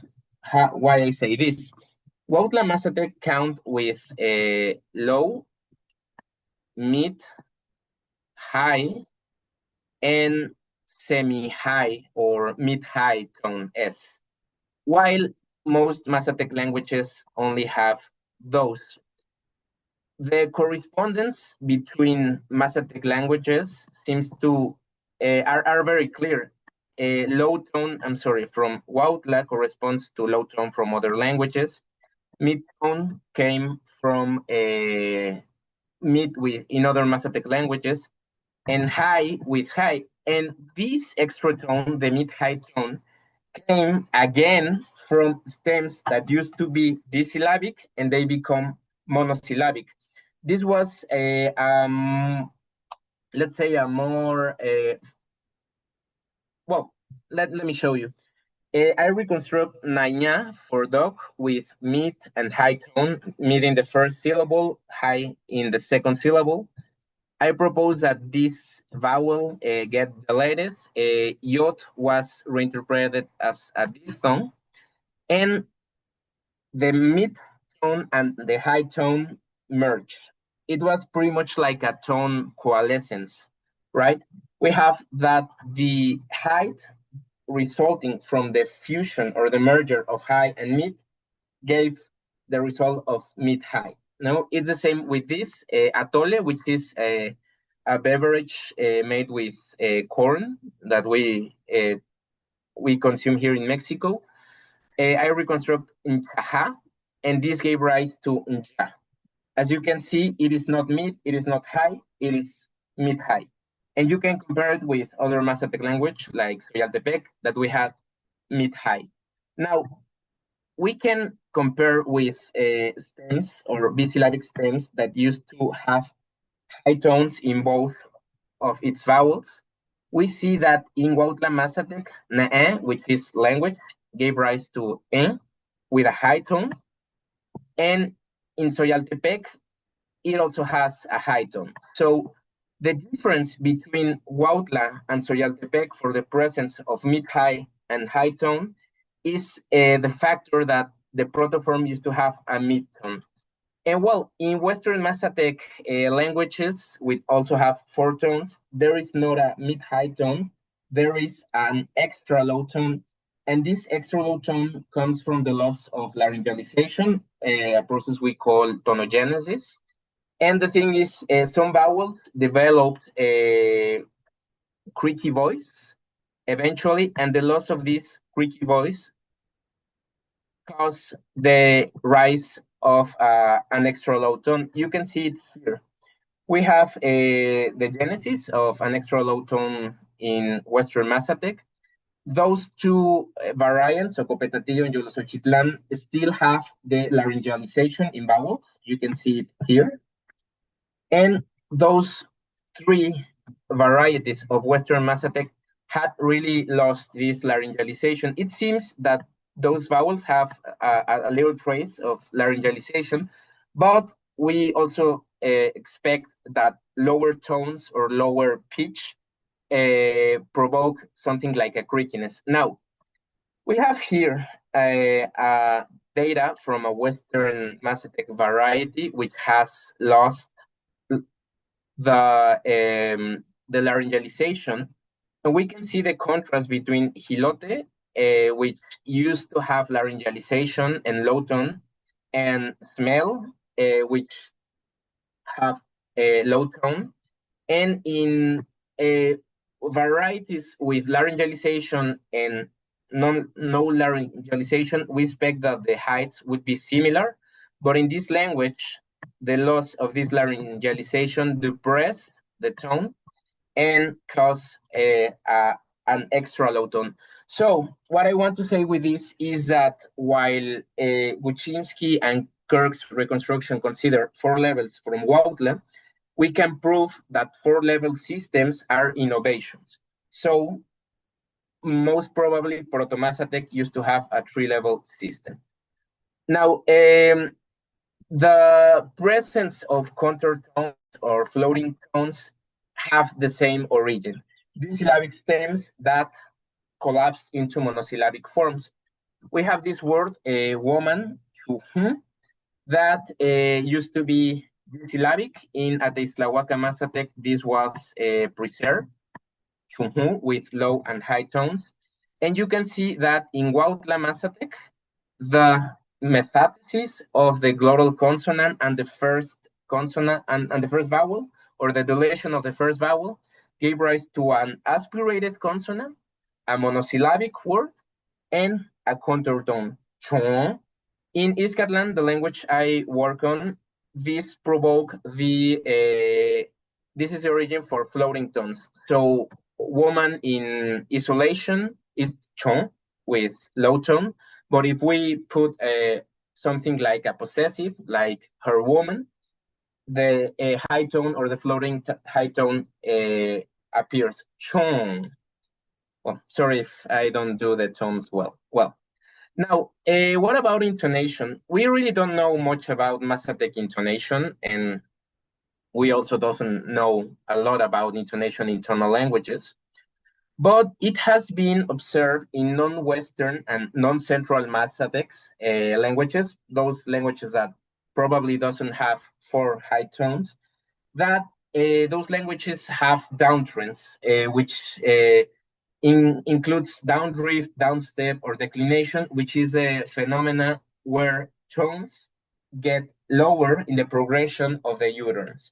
Why I say this? Huautla Mazatec count with a low, mid, high, and semi-high or mid-high tone S, while most Mazatec languages only have those. The correspondence between Mazatec languages seems to are very clear. Low tone, from Huautla corresponds to low tone from other languages. Mid tone came from mid in other Mazatec languages, and high with high. And this extra tone, the mid-high tone, came again from stems that used to be disyllabic and they become monosyllabic. This was let's say a more, let me show you. I reconstruct Nanya for dog with mid and high tone, mid in the first syllable, high in the second syllable. I propose that this vowel get deleted. Yod was reinterpreted as a diphthong, and the mid tone and the high tone merge. It was pretty much like a tone coalescence, right? We have that the height resulting from the fusion or the merger of high and mid gave the result of mid-high. Now, it's the same with this atole, which is a beverage made with corn that we consume here in Mexico. I reconstruct nchaha, and this gave rise to ncha. As you can see, it is not mid, it is not high, it is mid-high. And you can compare it with other Mazatec language like Xoyaltepec that we have mid-high. Now, we can compare with stems or bisyllabic stems that used to have high tones in both of its vowels. We see that in Huautla Mazatec, na, which is language, gave rise to en with a high tone. And in Xoyaltepec, it also has a high tone. So the difference between Huautla and Xoyaltepec for the presence of mid-high and high tone is the factor that the protoform used to have a mid-tone. And well, in Western Mazatec languages, we also have 4 tones. There is not a mid-high tone. There is an extra low tone. And this extra low tone comes from the loss of laryngealization, a process we call tonogenesis. And the thing is, some vowels developed a creaky voice eventually, and the loss of this creaky voice caused the rise of an extra low tone. You can see it here. We have the genesis of an extra low tone in Western Mazatec. Those 2 variants, Ocopetatillo and Yolosochitlan, still have the laryngealization in vowels. You can see it here. And those 3 varieties of Western Mazatec had really lost this laryngealization. It seems that those vowels have a little trace of laryngealization, but we also expect that lower tones or lower pitch provoke something like a creakiness. Now, we have here data from a Western Mazatec variety which has lost the laryngealization, and we can see the contrast between Hilote, which used to have laryngealization and low tone, and Smell, which have a low tone, and in varieties with laryngealization and no laryngealization, we expect that the heights would be similar, but in this language, the loss of this laryngealization depress the tone and cause an extra low tone. So what I want to say with this is that while Guczynski and Kirk's reconstruction consider 4 levels from Huautla, we can prove that 4-level systems are innovations. So most probably Proto-Mazatec used to have a 3-level system. Now, the presence of contour tones or floating tones have the same origin. These syllabic stems that collapse into monosyllabic forms. We have this word, woman, that used to be syllabic. In Ateislahuaca Mazatec, this was preserved with low and high tones. And you can see that in Huautla Mazatec, the metathesis of the glottal consonant and the first consonant and the first vowel, or the deletion of the first vowel, gave rise to an aspirated consonant, a monosyllabic word, and a contour tone. In Iskatlan, the language I work on, this provoke the this is the origin for floating tones. So woman in isolation is chon with low tone, but if we put something like a possessive, like her woman, the high tone or the floating high tone appears. Chon. Well, sorry if I don't do the tones well. Well, now, what about intonation? We really don't know much about Mazatec intonation, and we also doesn't know a lot about intonation in tonal languages. But it has been observed in non-Western and non-Central Mazatec languages, those languages that probably doesn't have 4 high tones, that those languages have downtrends, which includes downdrift, downstep, or declination, which is a phenomena where tones get lower in the progression of the utterance.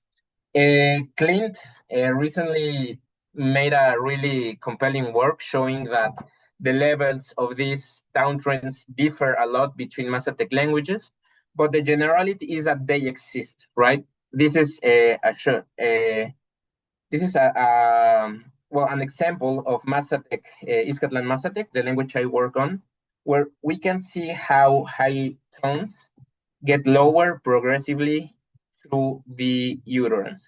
Clint recently made a really compelling work showing that the levels of these downtrends differ a lot between Mazatec languages, but the generality is that they exist, right? This is this is an example of Mazatec, Izcatlan Mazatec, the language I work on, where we can see how high tones get lower progressively through the uterus.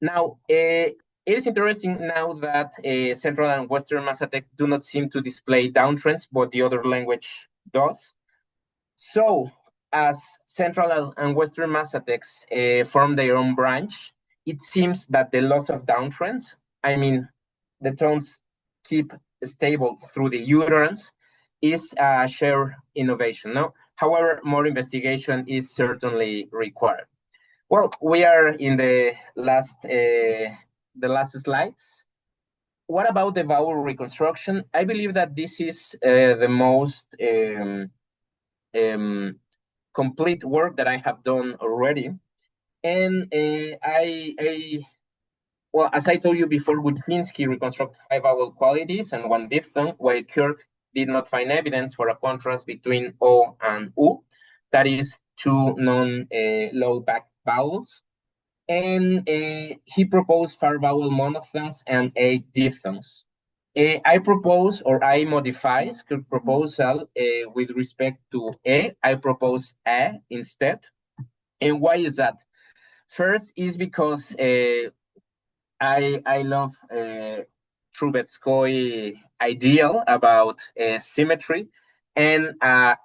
Now, it is interesting now that Central and Western Mazatec do not seem to display downtrends, but the other language does. So, as Central and Western Mazatecs form their own branch, it seems that the loss of downtrends, I mean, the tones keep stable through the uterance, is a shared innovation. No? However, more investigation is certainly required. Well, we are in the last slides. What about the vowel reconstruction? I believe that this is the most complete work that I have done already. And well, as I told you before, Gudzinski reconstructed 5 vowel qualities and 1 diphthong, while Kirk did not find evidence for a contrast between O and U, that is 2 non-low back vowels. And he proposed 5 vowel monophthongs and 8 diphthongs. I propose, or I modify Kirk's proposal with respect to I propose A instead. And why is that? First is because I love Trubetskoy ideal about symmetry, and A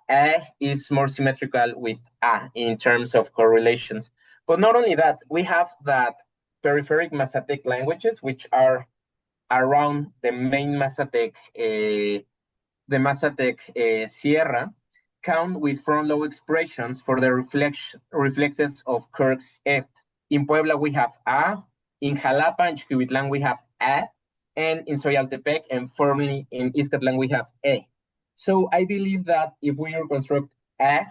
is more symmetrical with A in terms of correlations. But not only that, we have that peripheric Mazatec languages, which are around the main Mazatec, the Mazatec Sierra, count with front-low expressions for the reflexes of Kirk's E. In Puebla, we have A. In Jalapa and Chiquihuitlán, we have A. And in Soyaltepec and formerly in Izcatlan, we have E. So I believe that if we reconstruct A,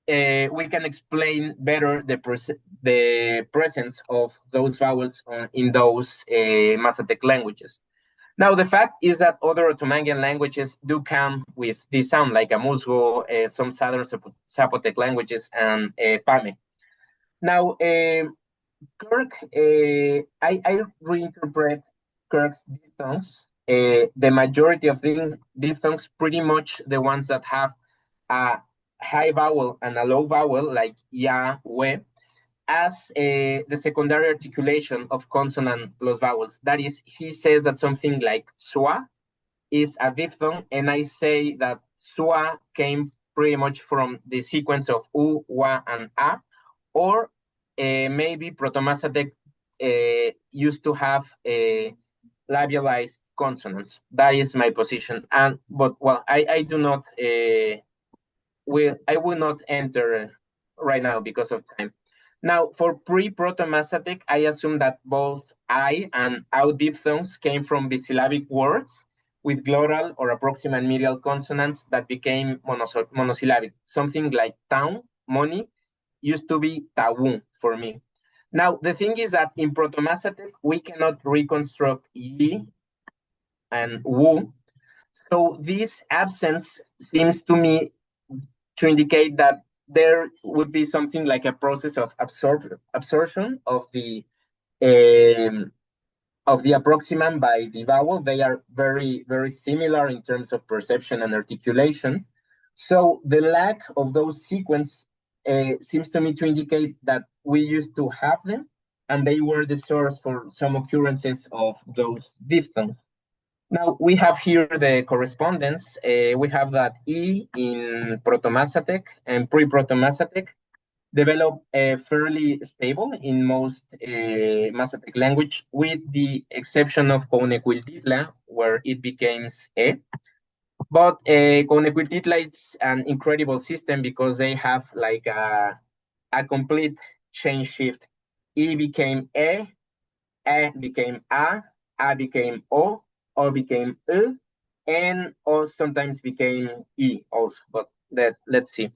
we can explain better the presence of those vowels in those Mazatec languages. Now, the fact is that other Otomanguean languages do come with this sound, like Amuzgo, some southern Zapotec languages, and Pame. Now, Kirk, I reinterpret Kirk's diphthongs. The majority of these diphthongs, pretty much the ones that have a high vowel and a low vowel, like ya, we, as the secondary articulation of consonant plus vowels. That is, he says that something like swa is a diphthong, and I say that swa came pretty much from the sequence of u, wa, and a, or maybe Proto-Mazatec used to have labialized consonants. That is my position. But well, I do not. I will not enter right now because of time. Now, for pre-Proto-Mazatec, I assume that both I and au diphthongs came from bisyllabic words with glottal or approximate medial consonants that became monosyllabic. Something like town, money, used to be tawu for me. Now, the thing is that in Proto-Mazatec, we cannot reconstruct yi and wu. So this absence seems to me to indicate that there would be something like a process of absorption of the approximant by the vowel. They are very, very similar in terms of perception and articulation. So the lack of those sequence seems to me to indicate that we used to have them, and they were the source for some occurrences of those diphthongs. Now, we have here the correspondence. We have that E in Proto-Mazatec and pre-Proto-Mazatec developed fairly stable in most Mazatec language, with the exception of Conecuiltitla, where it becomes E. But Conecuiltitla is an incredible system because they have like a complete change shift. E became E became A became O became U, and O sometimes became E also, but let's see.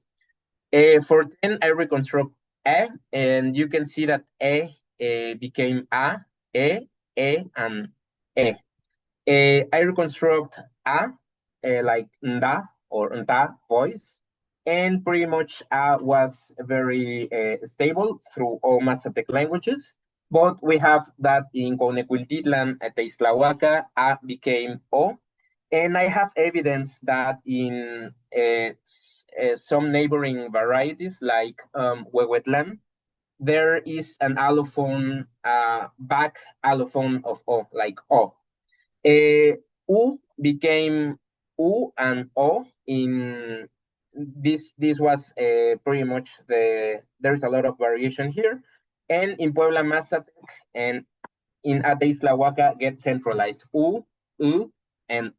For 10, I reconstruct A, and you can see that A became A, and E. I reconstruct A like nda or nta voice, and pretty much A was very stable through all Mazatec languages. But we have that in Conecuiltitlan, Teiztlahuaca, A became O. And I have evidence that in some neighboring varieties like Huehuetlan, there is an allophone, back allophone of O, like O. U became U and O in this was pretty much there's a lot of variation here. And in Puebla, Mazatec, and in Ateiztlahuaca get centralized U, and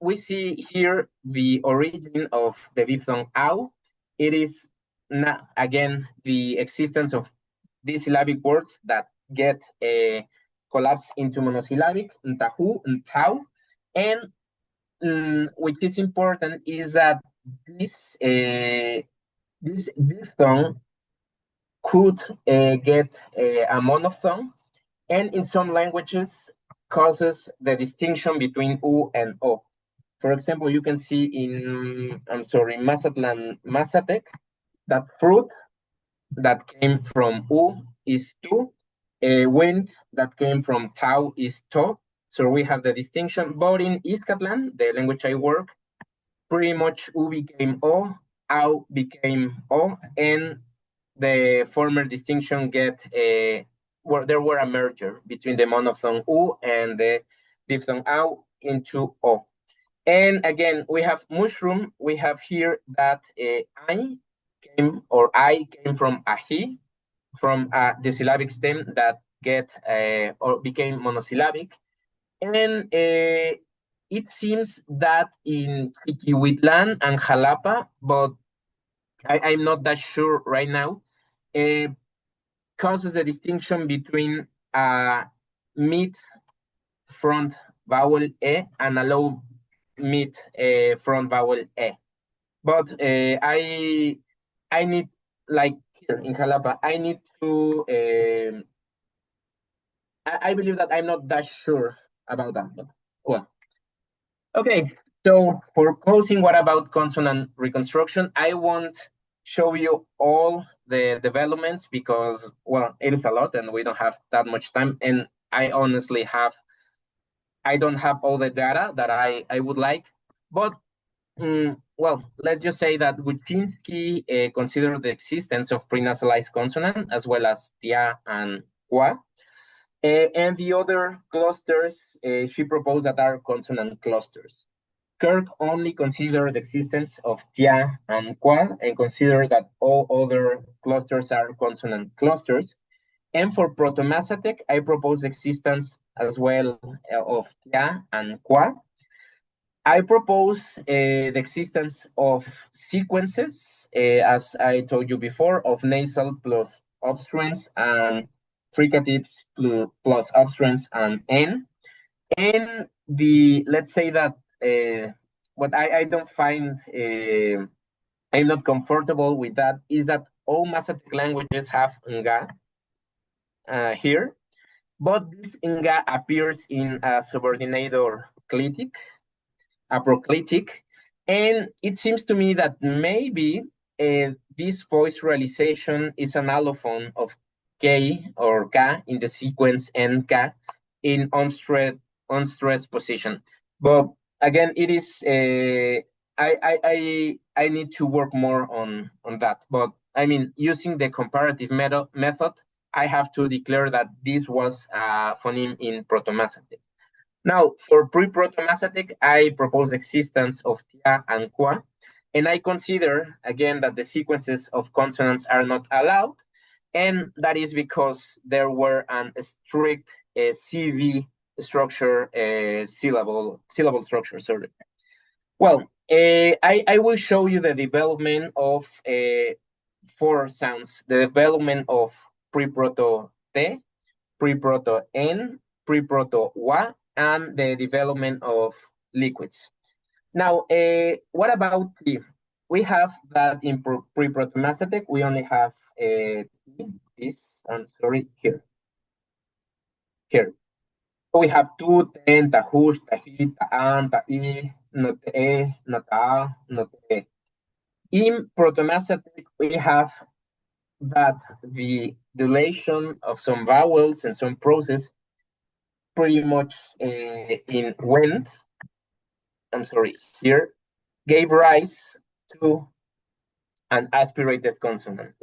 we see here the origin of the diphthong au. It is not, again, the existence of these syllabic words that get collapsed into monosyllabic, ntahu, ntau, and which is important is that this diphthong could get a monophthong, and in some languages causes the distinction between U and O. For example, you can see in, Mazatec, that fruit that came from U is tu, wind that came from tau is to. So we have the distinction, but in Izcatlan, the language I work, pretty much U became O, au became O, and the former distinction get where there were a merger between the monophthong U and the diphthong au into O. And again, we have mushroom. We have here that I came from ahi, from the syllabic stem that get or became monosyllabic. And it seems that in Quiquihuitlan and Jalapa, but I'm not that sure right now, causes a distinction between mid front vowel E and a low mid front vowel E. But I need, like here in Jalapa, I need to, I believe that I'm not that sure about that. But, well, okay. So for closing, what about consonant reconstruction? I won't show you all the developments because, well, it is a lot and we don't have that much time. And I honestly I don't have all the data that I would like. But, well, let's just say that Guczynski considered the existence of prenasalized consonant as well as tia and qua. And the other clusters, she proposed that are consonant clusters. Kirk only considered the existence of tia and qua and considered that all other clusters are consonant clusters. And for Proto-Mazatec, I propose the existence as well of tia and qua. I propose the existence of sequences, as I told you before, of nasal plus obstruents and fricatives plus obstruents and N. And let's say that what I don't find, I'm not comfortable with that, is that all Mazatec languages have nga here, but this nga appears in a subordinator clitic, a proclitic, and it seems to me that maybe this voice realization is an allophone of K or K in the sequence NK in unstressed position. But again, it is I need to work more on that. But I mean, using the comparative method, I have to declare that this was a phoneme in Proto-Mazatec. Now, for pre-Proto-Mazatec, I propose the existence of tia and qua, and I consider, again, that the sequences of consonants are not allowed, and that is because there were a strict CV structure, syllable structure, sorry. Well, I will show you the development of 4 sounds, the development of pre-Proto-T, pre-Proto-N, pre-Proto-Wa, and the development of liquids. Now, what about T? We have that in pre-Proto-Mazatec, we only have this, I'm sorry, here. So we have tu, ten, tahush, tahi, taan, ta'i, note, nota, note. In Proto-Mazatec, we have that the dilation of some vowels and some process pretty much in when, here, gave rise to an aspirated consonant,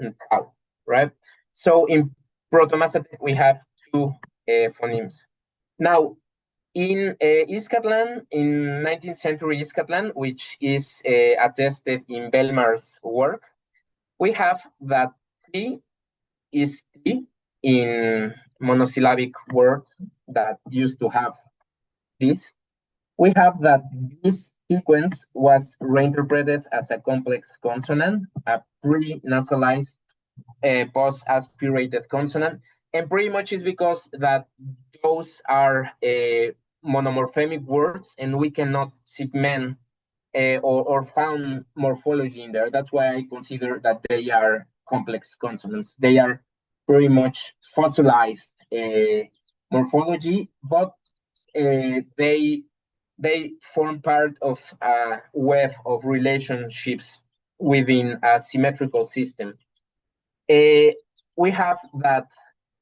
right? So in Proto-Mazatec, we have two phonemes. Now, in Iskatlan, in 19th century Iskatlan, which is attested in Belmar's work, we have that T is T in monosyllabic word that used to have this. We have that this sequence was reinterpreted as a complex consonant, a pre-nasalized post-aspirated consonant, and pretty much is because that those are monomorphemic words, and we cannot segment or found morphology in there. That's why I consider that they are complex consonants. They are pretty much fossilized morphology, but they form part of a web of relationships within a symmetrical system. We have that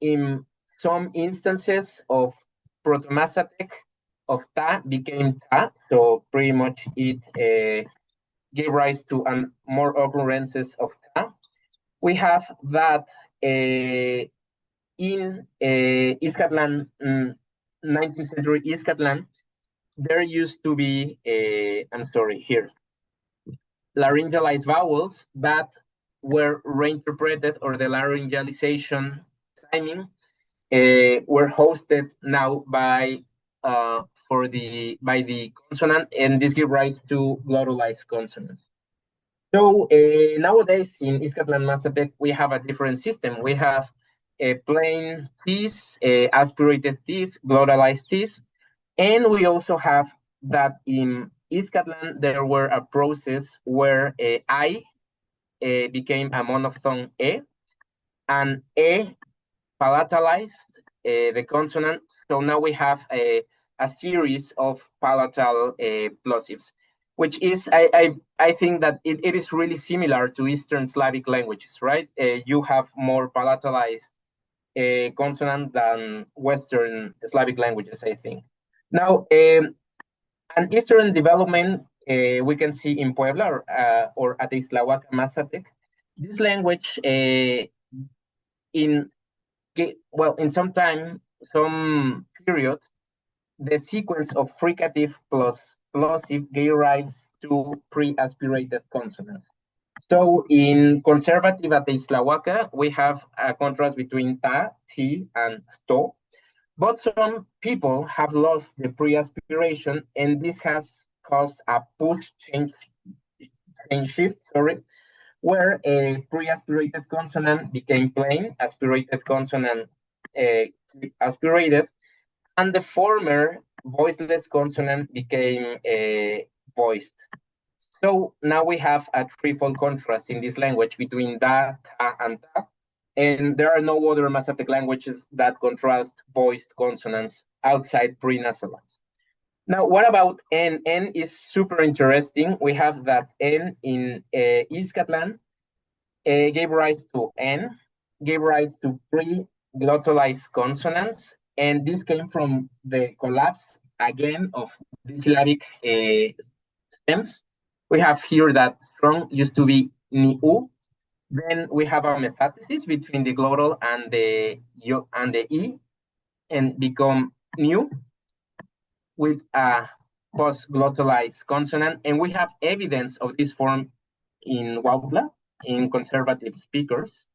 in some instances of Proto-Mazatec of ta became ta, so pretty much it gave rise to more occurrences of ta. We have that in Iskatlan, 19th century Iskatlan, there used to be laryngealized vowels that were reinterpreted, or the laryngealization timing were hosted now by the consonant, and this gives rise to glottalized consonants. So nowadays in Iskatlan Mazatec, we have a different system. We have plain T's, aspirated T's, glottalized T's, and we also have that in Iskatlan there were a process where I became a monophthong E, and E palatalized the consonant. So now we have a series of palatal plosives, which is, I think that it is really similar to Eastern Slavic languages, right? You have more palatalized consonant than Western Slavic languages, I think. Now, an Eastern development we can see in Puebla or at Oaxaca Mazatec. This language in some period, the sequence of fricative plus plosive gave rise to pre-aspirated consonants. So in conservative at Islahuaca, we have a contrast between ta, ti, and to, but some people have lost the pre-aspiration, and this has caused a push change shift, where a pre-aspirated consonant became plain, aspirated consonant aspirated, and the former voiceless consonant became voiced. So now we have a threefold contrast in this language between da, ta, and ta, and there are no other Mazatec languages that contrast voiced consonants outside pre-nasalized. Now, what about N? N is super interesting. We have that N in Iskatlan gave rise to N, gave rise to pre-glottalized consonants, and this came from the collapse, again, of the syllabic stems. We have here that strong used to be ni-u. Then we have a metathesis between the glottal and the E, and become new with a post-glottalized consonant. And we have evidence of this form in Huautla, in conservative speakers,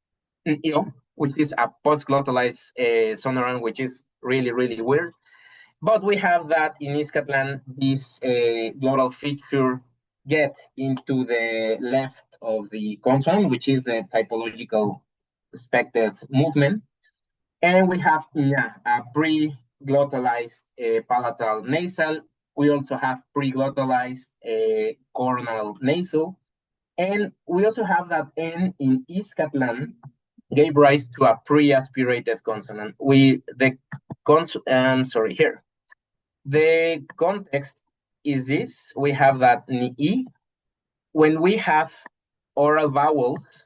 which is a post-glottalized sonorant, which is really, really weird. But we have that in Iskatlan, this glottal feature get into the left of the consonant, which is a typological perspective movement. And we have a pre-glottalized palatal nasal. We also have pre-glottalized coronal nasal. And we also have that N in Iskatlan gave rise to a pre-aspirated consonant. The context is this. We have that ni. When we have oral vowels,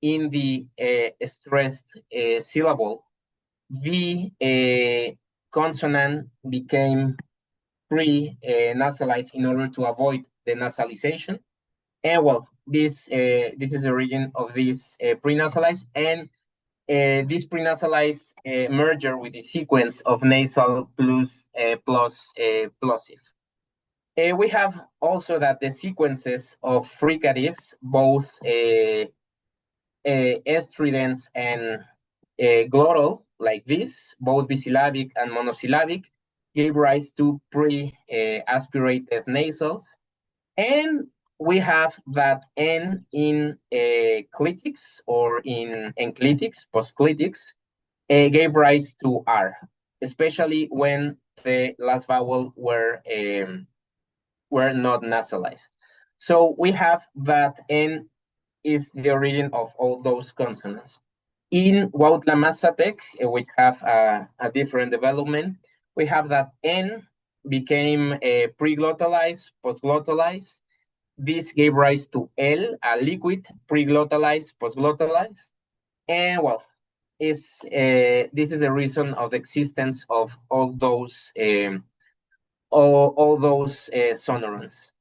in the stressed syllable, the consonant became pre-nasalized in order to avoid the nasalization. And well, this is the origin of this pre-nasalized, and this pre-nasalized merger with the sequence of nasal plus plosive. We have also that the sequences of fricatives, both stridents and glottal, like this, both bisyllabic and monosyllabic, gave rise to pre-aspirated nasal. And we have that N in clitics or in enclitics, postclitics, gave rise to R, especially when the last vowel were not nasalized. So we have that N is the origin of all those consonants. In Huautla Mazatec, which have a different development, we have that N became pre-glottalized, post-glottalized. This gave rise to L, a liquid, pre-glottalized, post-glottalized. And well, this is the reason of the existence of all those sonorants.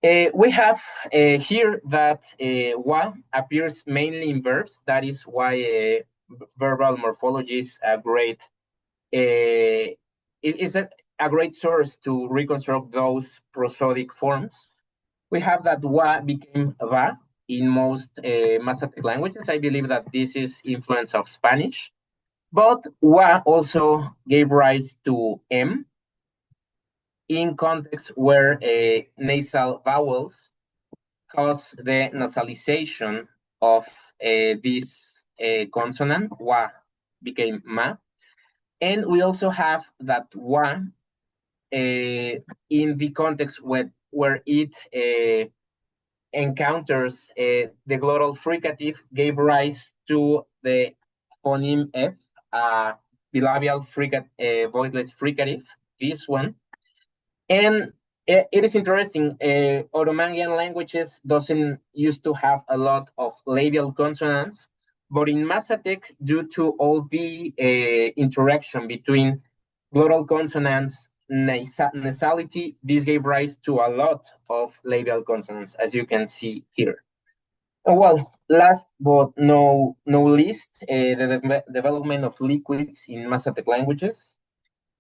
We have here that wa appears mainly in verbs. That is why verbal morphology is a great a great source to reconstruct those prosodic forms. We have that wa became va in most Mazatec languages. I believe that this is influence of Spanish, but wa also gave rise to m in contexts where nasal vowels cause the nasalization of this consonant. Wa became ma. And we also have that wa in the context where it encounters the glottal fricative, gave rise to the phoneme F, bilabial voiceless fricative, this one. And it is interesting, Otomanguean languages doesn't used to have a lot of labial consonants, but in Mazatec, due to all the interaction between glottal consonants, nasality, this gave rise to a lot of labial consonants, as you can see here. Well, last but no least, the development of liquids in Mazatec languages.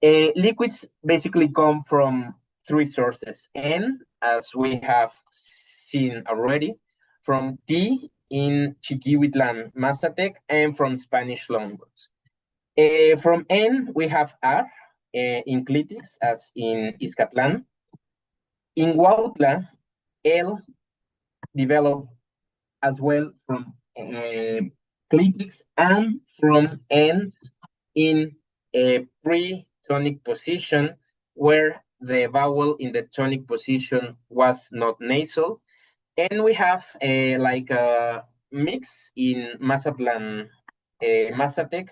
Liquids basically come from three sources. N, as we have seen already, from T in Chiquihuitlan, Mazatec, and from Spanish loanwords. From N, we have R in Clitics, as in Izcatlan. In Huautla, L developed as well from Clitics and from N in a pre-tonic position where the vowel in the tonic position was not nasal. And we have like a mix in Mazatlan, Mazatec,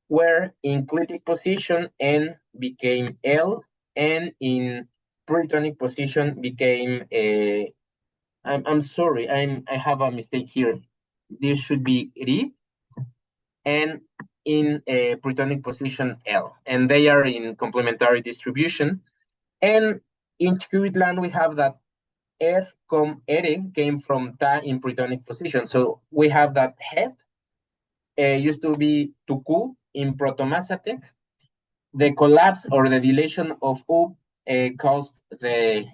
where in clitic position N became L, and in pre-tonic position became I'm sorry, I have a mistake here. This should be Ri, and in a pre-tonic position L, and they are in complementary distribution. And in Chiquihuitlan, we have that Er com ere came from ta in pre-tonic position. So we have that head used to be tuku in Proto-Mazatec. The collapse or the dilation of U caused the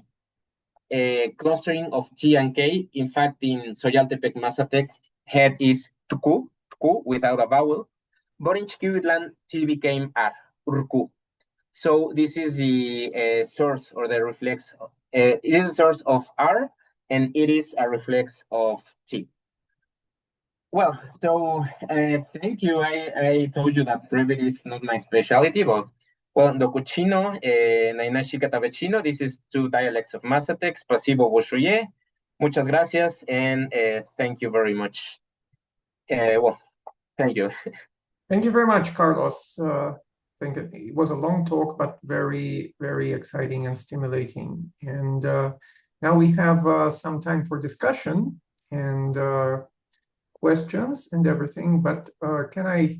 clustering of T and K. In fact, in Soyaltepec, Mazatec, head is tuku without a vowel. But in Chiquihuitlan, T became R, urku. So this is the source or the reflex. It is a source of R, and it is a reflex of T. Well, so thank you. I told you that brevity is not my specialty, but well, Dokuchino, Nainashi Katavechino, this is two dialects of Mazatec, Spasibo Boshuye. Muchas gracias, and thank you very much. Well, thank you. Thank you very much, Carlos. I think it was a long talk, but very, very exciting and stimulating. And now we have some time for discussion. And questions and everything, but can I,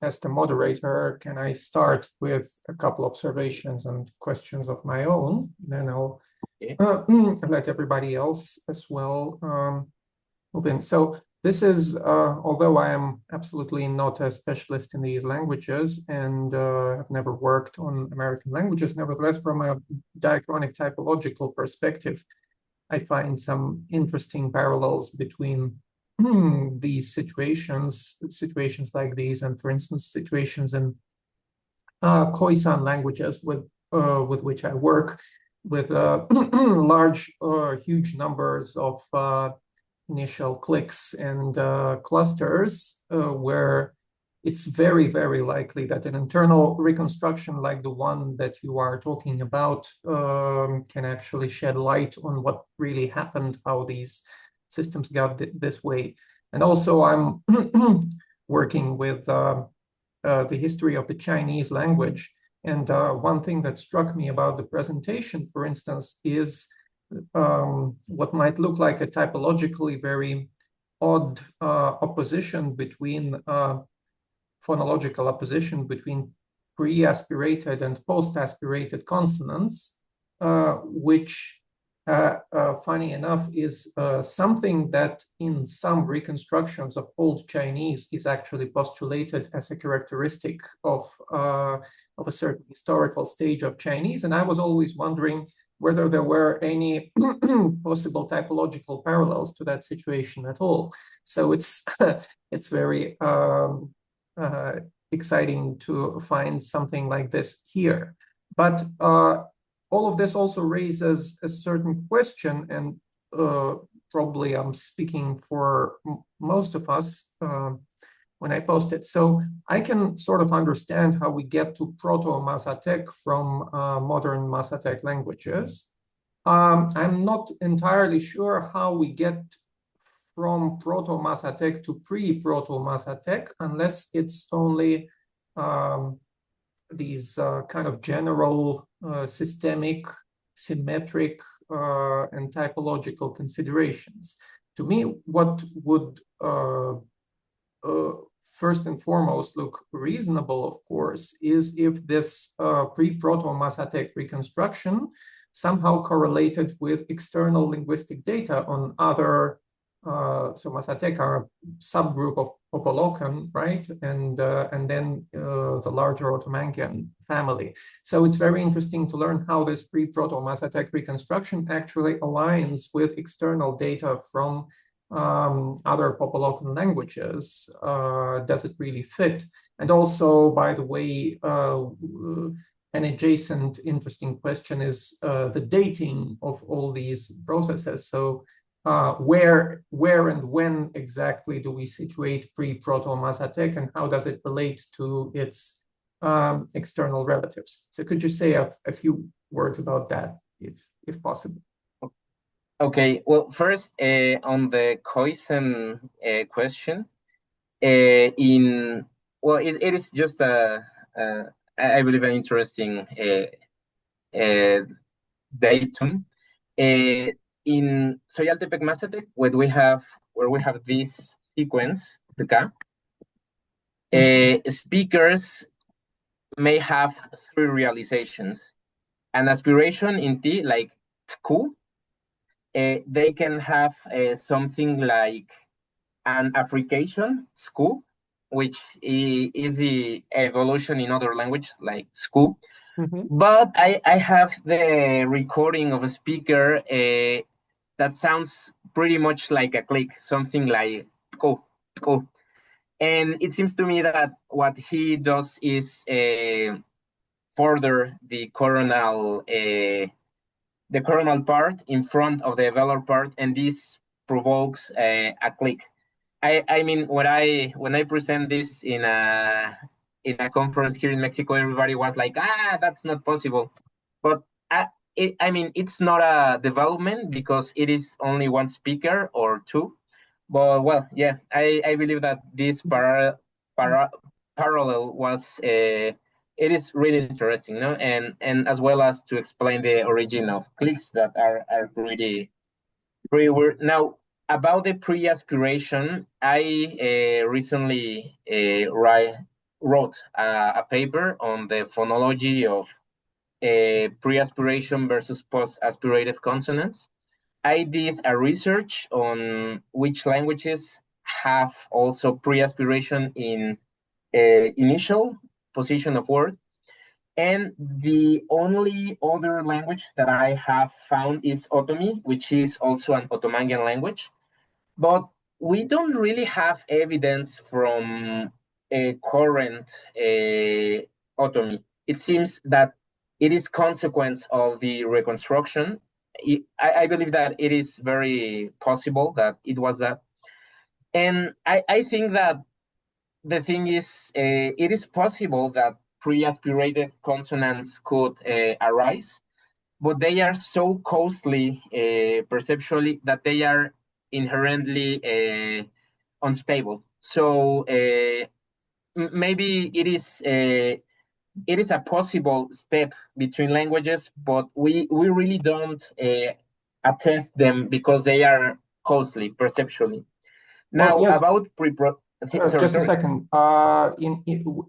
as the moderator, can I start with a couple observations and questions of my own? Then I'll let everybody else as well move in. So this is, although I am absolutely not a specialist in these languages and have never worked on American languages, nevertheless, from a diachronic typological perspective, I find some interesting parallels between these situations like these, and for instance, situations in Khoisan languages with which I work, with large, huge numbers of initial clicks and clusters, where it's very, very likely that an internal reconstruction like the one that you are talking about can actually shed light on what really happened, how these systems got this way. And also I'm working with the history of the Chinese language. And one thing that struck me about the presentation, for instance, is what might look like a typologically very odd opposition between phonological opposition between pre-aspirated and post-aspirated consonants, which, funny enough, is something that in some reconstructions of Old Chinese is actually postulated as a characteristic of a certain historical stage of Chinese. And I was always wondering whether there were any possible typological parallels to that situation at all. So it's very exciting to find something like this here. But all of this also raises a certain question, and probably I'm speaking for most of us when I post it. So I can sort of understand how we get to Proto-Mazatec from modern Mazatec languages. I'm not entirely sure how we get from Proto-Mazatec to pre-Proto-Mazatec, unless it's only these kind of general systemic, symmetric, and typological considerations. To me, what would first and foremost look reasonable, of course, is if this pre-Proto-Mazatec reconstruction somehow correlated with external linguistic data on other, so Mazatec are a subgroup of Popolocan, right? And then the larger Otomanguean family. So it's very interesting to learn how this pre-Proto-Mazatec reconstruction actually aligns with external data from other Popolocan languages. Does it really fit? And also, by the way, an adjacent interesting question is the dating of all these processes. So where and when exactly do we situate pre-Proto-Mazatec, and how does it relate to its external relatives? So could you say a few words about that, if possible? Okay, well, first on the Khoisan question, it is just I believe an interesting datum. In Soyaltepec Mazatec, where we have this sequence, the K, speakers may have three realizations: an aspiration in T, like tku. They can have something like an affrication, sku, which is the evolution in other languages, like sku. But I have the recording of a speaker that sounds pretty much like a click, something like tku, tku. And it seems to me that what he does is further the coronal part in front of the velar part, and this provokes a click. I mean, when I present this in a conference here in Mexico, everybody was like, that's not possible. But I mean, it's not a development because it is only one speaker or two. But well, yeah, I believe that this parallel was it is really interesting, no? And as well as to explain the origin of clicks that are pretty weird. Now, about the pre-aspiration, I recently wrote a paper on the phonology of pre-aspiration versus post-aspirated consonants. I did a research on which languages have also pre-aspiration in initial position of word. And the only other language that I have found is Otomi, which is also an Otomanguean language. But we don't really have evidence from a current Otomi. It seems that it is consequence of the reconstruction. I believe that it is very possible that it was that. And I think that the thing is, it is possible that pre-aspirated consonants could arise, but they are so costly perceptually that they are inherently unstable. So maybe it is a possible step between languages, but we really don't attest them because they are costly perceptually. Now, Well, yes. about Just a second.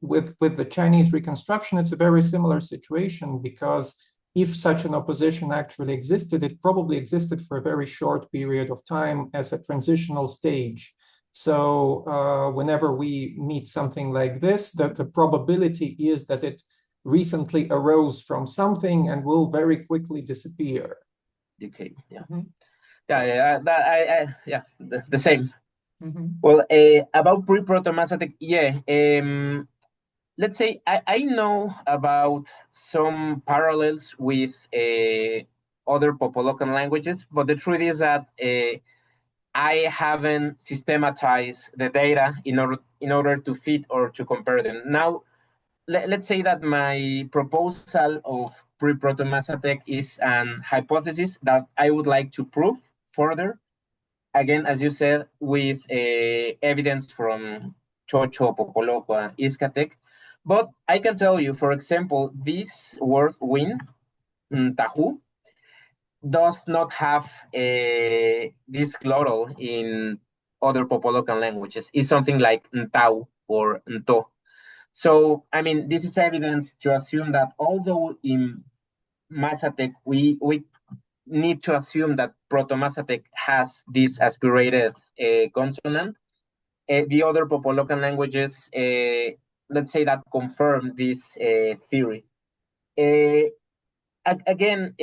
With the Chinese reconstruction, it's a very similar situation, because if such an opposition actually existed, it probably existed for a very short period of time as a transitional stage. So whenever we meet something like this, the probability is that it recently arose from something and will very quickly disappear. Okay. Yeah. Mm-hmm. Yeah. The same. Mm-hmm. Well, about pre-Proto-Mazatec, yeah. Let's say I know about some parallels with other Popolocan languages, but the truth is that I haven't systematized the data in order to fit or to compare them. Now, let's say that my proposal of pre-Proto-Mazatec is an hypothesis that I would like to prove further. Again, as you said, with evidence from Chocho, Popoloco, Izcatec. But I can tell you, for example, this word win, tahu, does not have this glottal in other Popolocan languages. It's something like ntau or nto. So, I mean, this is evidence to assume that although in Mazatec we need to assume that Proto-Mazatec has this aspirated consonant, the other Popolocan languages, let's say that confirm this theory. Again,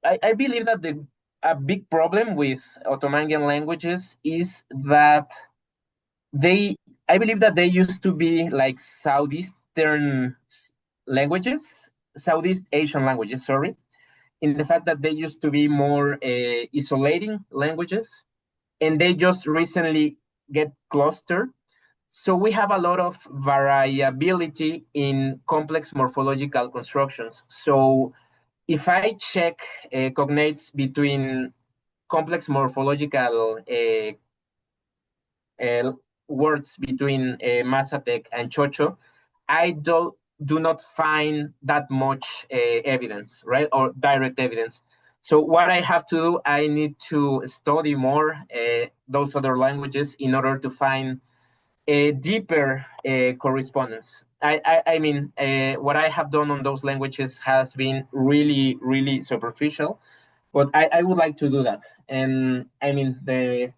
I believe that a big problem with Otomanguean languages is that I believe that they used to be like Southeastern languages, Southeast Asian languages, sorry, in the fact that they used to be more isolating languages, and they just recently get clustered. So we have a lot of variability in complex morphological constructions. So if I check cognates between complex morphological words between Mazatec and Chocho, I do not find that much evidence, right, or direct evidence. So what I have to do, I need to study more those other languages in order to find a deeper correspondence. I mean, what I have done on those languages has been really, really superficial, but I would like to do that. And I mean, the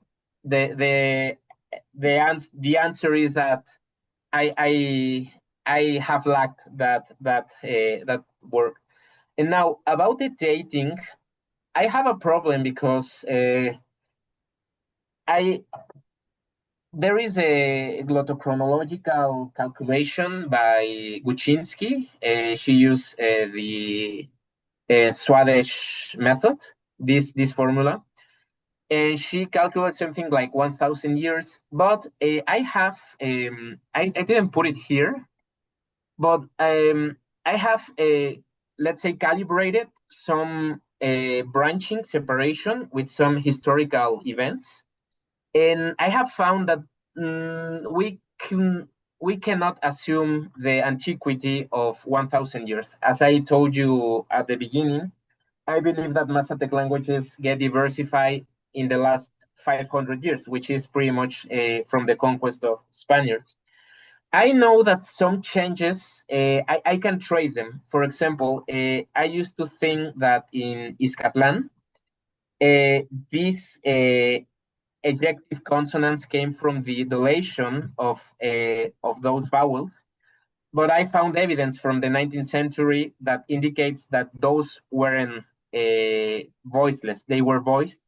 the answer is that I have lacked that work. And now about the dating, I have a problem because there is a glottochronological calculation by Guczynski. She used the Swedish method, this formula, and she calculates something like 1,000 years. But I didn't put it here, but I have let's say calibrated some branching separation with some historical events, and I have found that we cannot assume the antiquity of 1,000 years. As I told you at the beginning, I believe that Mazatec languages get diversified in the last 500 years, which is pretty much from the conquest of Spaniards. I know that some changes, I can trace them. For example, I used to think that in Izcatlan, these ejective consonants came from the dilation of those vowels, but I found evidence from the 19th century that indicates that those weren't voiceless; they were voiced.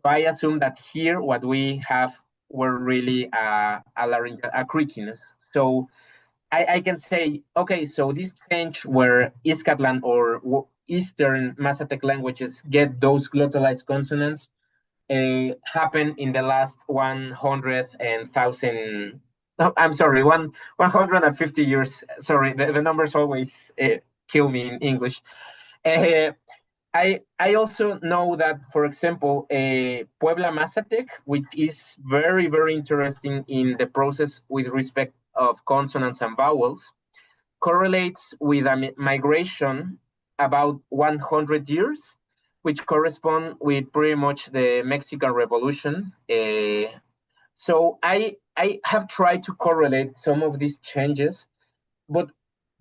So I assume that here what we have were really a laryngeal, a creakiness. So I can say, okay, so this change where Izcatlan or Eastern Mazatec languages get those glottalized consonants happen in the last 100 and 1,000. No, I'm sorry, 150 years. Sorry, the numbers always kill me in English. Uh, I also know that, for example, Puebla Mazatec, which is very, very interesting in the process with respect of consonants and vowels, correlates with a migration about 100 years, which correspond with pretty much the Mexican Revolution. So I have tried to correlate some of these changes, but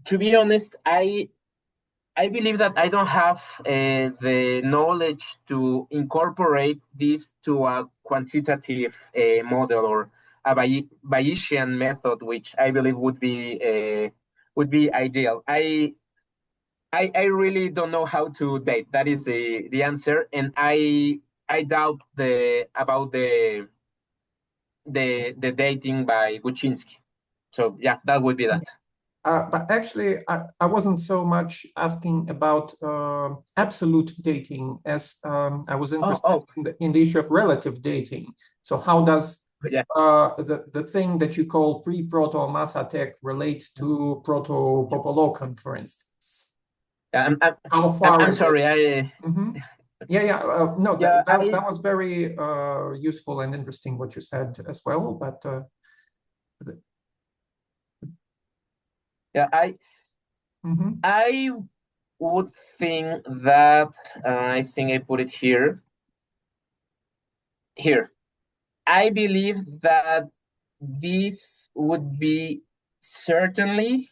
to be honest, I believe that I don't have the knowledge to incorporate this to a quantitative model or a Bayesian method, which I believe would be ideal. I really don't know how to date. That is the answer, and I doubt the dating by Guczynski. So yeah, that would be that. But actually, I wasn't so much asking about absolute dating as I was interested in the issue of relative dating. So how does the thing that you call pre-Proto-Mazatec relate to Proto-Popolocan, for instance? How far I'm sorry. No, that was very useful and interesting what you said as well. But I would think that I think I put it here. Here, I believe that this would be certainly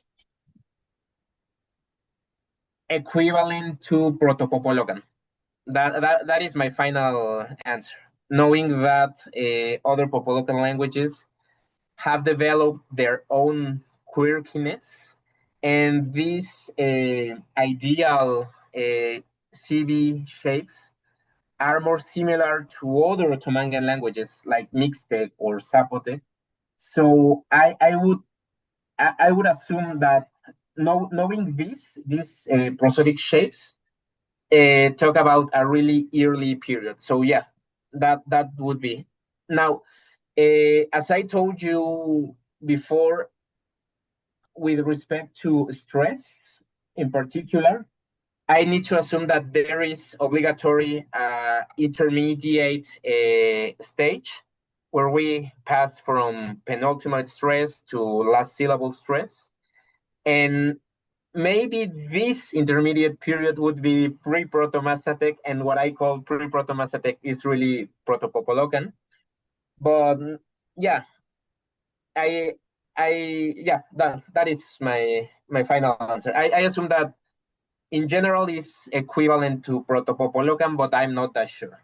equivalent to Proto-Popolocan. That is my final answer. Knowing that other Popolocan languages have developed their own quirkiness, and these ideal CV shapes are more similar to other Otomanguean languages like Mixtec or Zapotec. So I would assume that knowing these prosodic shapes talk about a really early period. So yeah, that would be. Now, as I told you before, with respect to stress in particular, I need to assume that there is obligatory intermediate stage where we pass from penultimate stress to last syllable stress. And maybe this intermediate period would be pre-Proto-Mazatec, and what I call pre-Proto-Mazatec is really Proto-Popolocan. But yeah, that is my final answer. I assume that in general is equivalent to Proto-Popolocan, but I'm not that sure.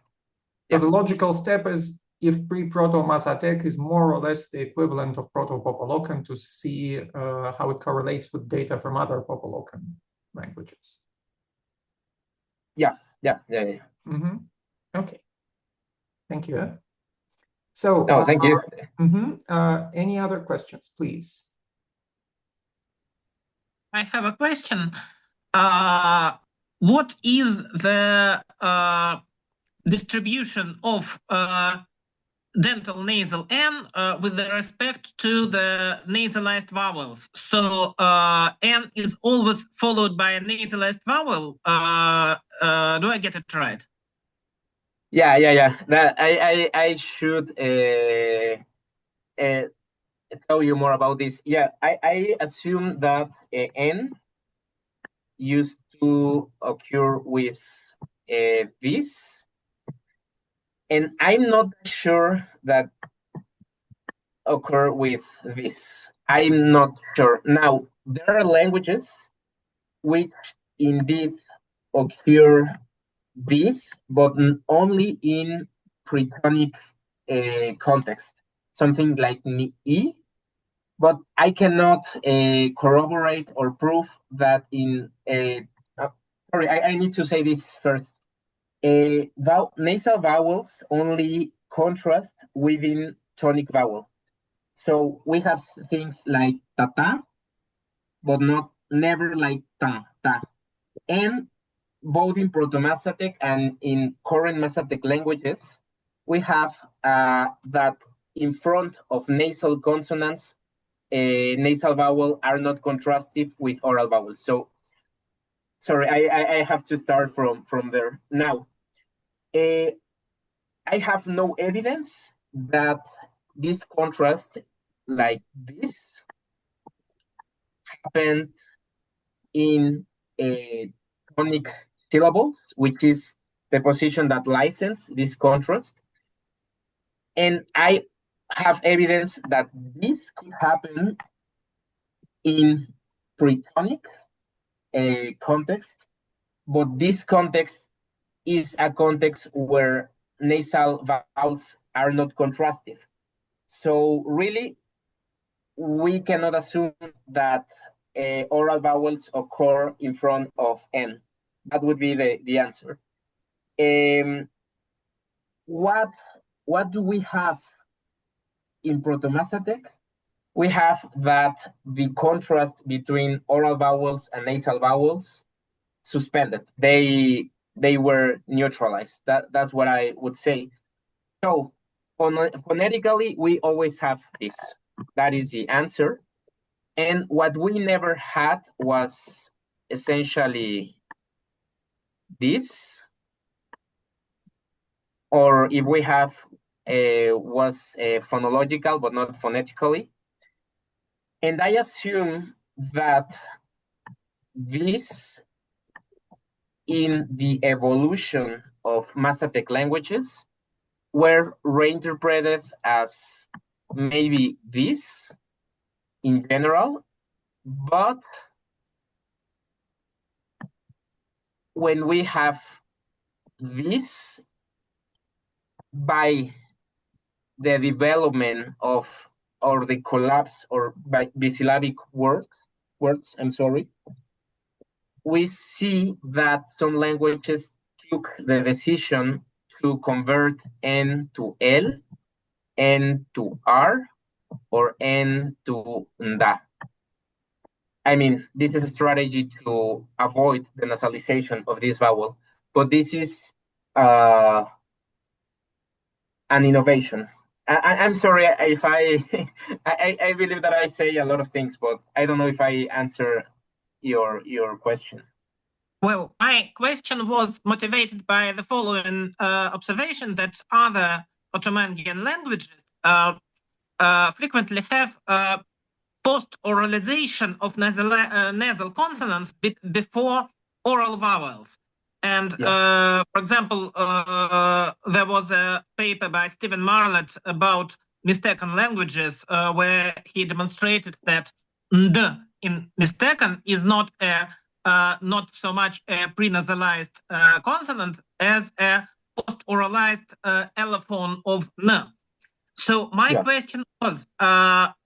So the logical step is if pre-Proto-Mazatec is more or less the equivalent of Proto-Popolocan to see how it correlates with data from other Popolocan languages. Yeah. Mm-hmm. Okay. Thank you. So, thank you. Any other questions, please? I have a question. What is the distribution of dental nasal N with respect to the nasalized vowels? So N is always followed by a nasalized vowel. Do I get it right? Yeah. That I should tell you more about this. Yeah, I assume that N used to occur with this, and I'm not sure that occur with this. I'm not sure. Now, there are languages which indeed occur this, but only in pre-tonic context, something like E, but I cannot corroborate or prove that in sorry, I need to say this first. Nasal vowels only contrast within tonic vowel. So we have things like tata, but never like ta, ta. And both in Proto-Mazatec and in current Mazatec languages, we have that in front of nasal consonants, nasal vowel are not contrastive with oral vowels. So, sorry, I have to start from there. Now, I have no evidence that this contrast like this happened in tonic syllables, which is the position that license this contrast. And I have evidence that this could happen in pre-tonic context, but this context is a context where nasal vowels are not contrastive. So really, we cannot assume that oral vowels occur in front of N. That would be the answer. What do we have in Proto-Mazatec? We have that the contrast between oral vowels and nasal vowels suspended. They were neutralized. That's what I would say. So phonetically, we always have this. That is the answer. And what we never had was essentially this, or if we have was phonological but not phonetically. And I assume that this in the evolution of Mazatec languages were reinterpreted as maybe this in general, but when we have this by the development of or the collapse or by bisyllabic words, we see that some languages took the decision to convert N to L, N to R, or N to NDA. I mean, this is a strategy to avoid the nasalization of this vowel, but this is an innovation. I'm sorry if I believe that I say a lot of things, but I don't know if I answer your question. Well, my question was motivated by the following observation that other Otomanguean languages frequently have post-oralization of nasal consonants before oral vowels. And for example, there was a paper by Stephen Marlett about Mixtecan languages where he demonstrated that nd in Mixtecan is not so much a prenasalized consonant as a post-oralized allophone of n. So my question was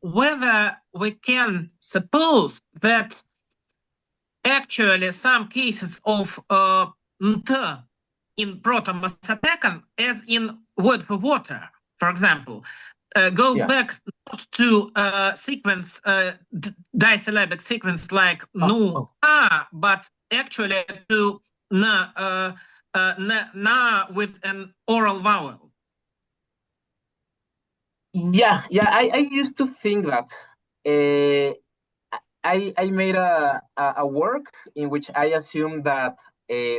whether we can suppose that actually some cases of nt in Proto-Mazatecan, as in word for water, for example, go back not to sequence, disyllabic sequence like nu, but actually to na with an oral vowel. I used to think that. I made a work in which I assumed that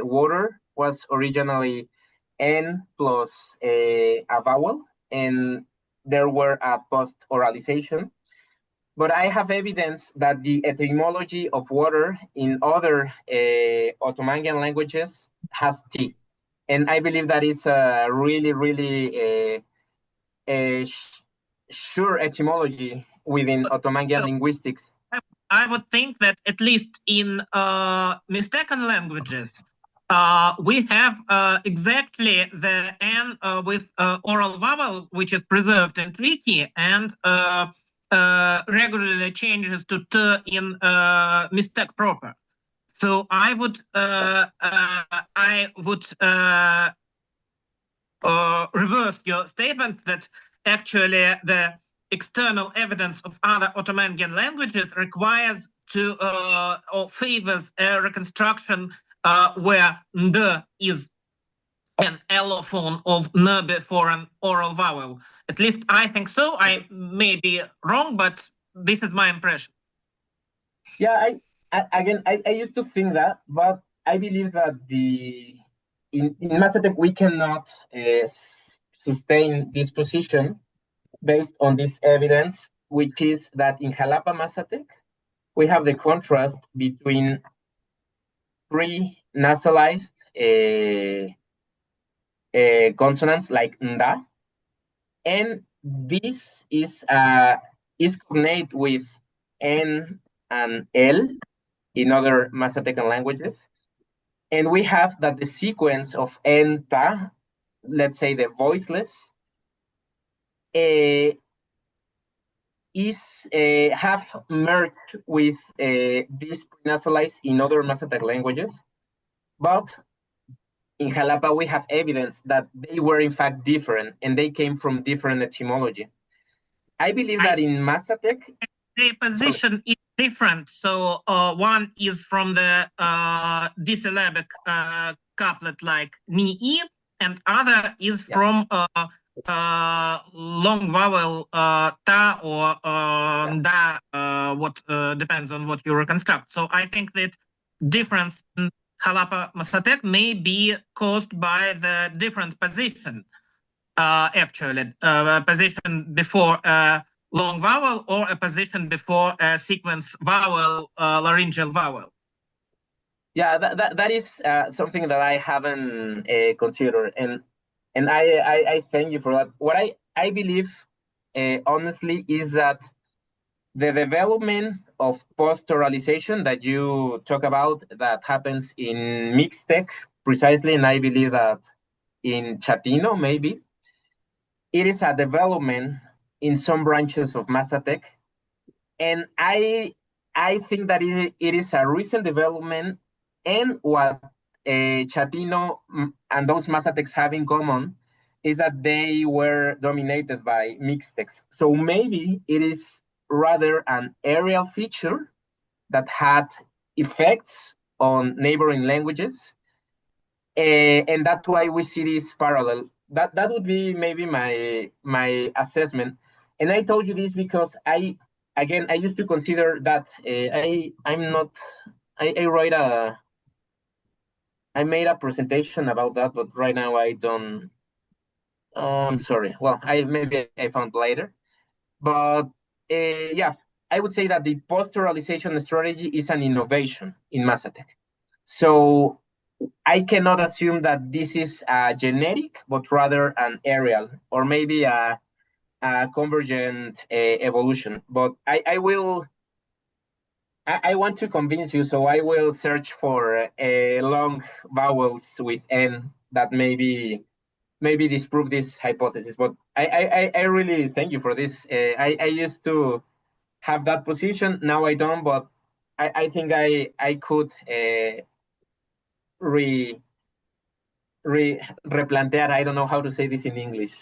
water was originally N plus a vowel, and there were a post-oralization. But I have evidence that the etymology of water in other Otomanguean languages has T. And I believe that is a really, really sure etymology within Otomanguean linguistics. I would think that at least in mistaken languages, we have exactly the N with oral vowel, which is preserved in treaty, and regularly changes to T in mistake proper. So I would reverse your statement that actually the external evidence of other Otomanguean languages requires to or favors a reconstruction where Nd is an allophone of N before an oral vowel. At least I think so. I may be wrong, but this is my impression. Yeah, I used to think that, but I believe that in Mazatec we cannot sustain this position based on this evidence, which is that in Jalapa Mazatec we have the contrast between pre-nasalized consonants like nda, and this is cognate with n and l in other Mazatecan languages. And we have that the sequence of n ta, let's say the voiceless, is have merged with these nasalized in other Mazatec languages, but in Jalapa we have evidence that they were in fact different and they came from different etymology. I believe that in Mazatec, the position is different. So one is from the disyllabic couplet like ni, and other is from long vowel ta or da, what depends on what you reconstruct. So I think that difference in Jalapa Mazatec may be caused by the different position, actually, position before long vowel or a position before a sequence vowel, laryngeal vowel. Yeah, that is something that I haven't considered, and I thank you for that. What I believe, honestly, is that the development of post-oralization that you talk about that happens in Mixtec precisely, and I believe that in Chatino maybe, it is a development in some branches of Mazatec, and I think that it is a recent development, and what Chatino and those Mazatecs have in common is that they were dominated by Mixtecs. So maybe it is rather an aerial feature that had effects on neighboring languages, and that's why we see this parallel. That would be maybe my assessment. And I told you this because I used to consider that I made a presentation about that, but right now I don't. I'm sorry. Well, maybe I found later, but yeah, I would say that the post-oralization strategy is an innovation in Mazatec. So I cannot assume that this is a genetic, but rather an aerial, or maybe a convergent evolution. But I want to convince you, so I will search for long vowels with N that maybe disprove this hypothesis. But I really thank you for this. I used to have that position. Now I don't, but I think I could replantear. I don't know how to say this in English.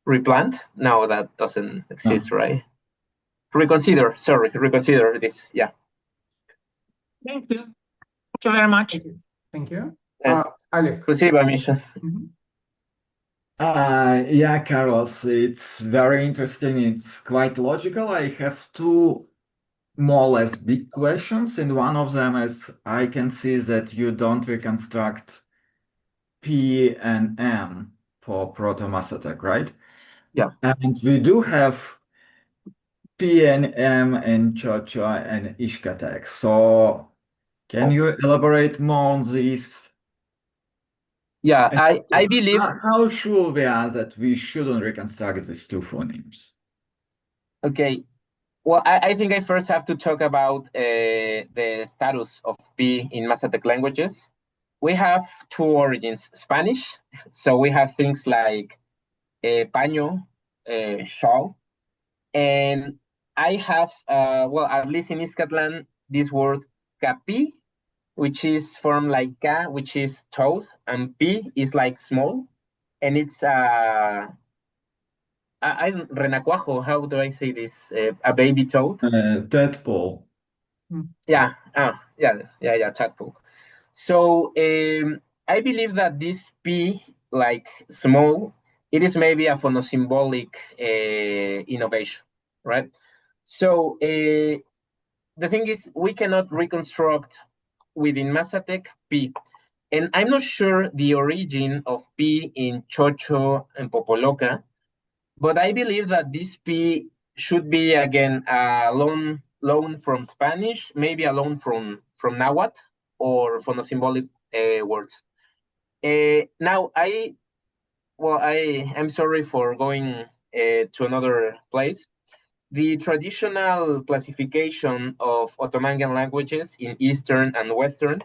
Replant? No, that doesn't exist, right? Reconsider this. Yeah. Thank you. Thank you very much. Thank you. Alec. Спасибо, Misha. Yeah, Carlos, it's very interesting. It's quite logical. I have two more or less big questions, and one of them is I can see that you don't reconstruct P and M for Proto-Mazatec, right? Yeah. And we do have P and M in Choctaw and Ixcatec. So can you elaborate more on these Yeah, I believe. How sure we are that we shouldn't reconstruct these two phonemes? Okay. Well, I think I first have to talk about the status of P in Mazatec languages. We have two origins, Spanish. So we have things like paño, shawl. And I have, well, at least in Iskatlan, this word capi, which is formed like ka, which is toad, and pi is like small. And it's renacuajo, how do I say this? A baby toad? Tadpole. Yeah, tadpole. So I believe that this P, like small, it is maybe a phonosymbolic innovation, right? So the thing is, we cannot reconstruct within Mazatec P. And I'm not sure the origin of P in Chocho and Popoloca, but I believe that this P should be again a loan from Spanish, maybe a loan from Nahuatl or phonosymbolic words. Now I'm sorry for going to another place. The traditional classification of Otomanguean languages in Eastern and Western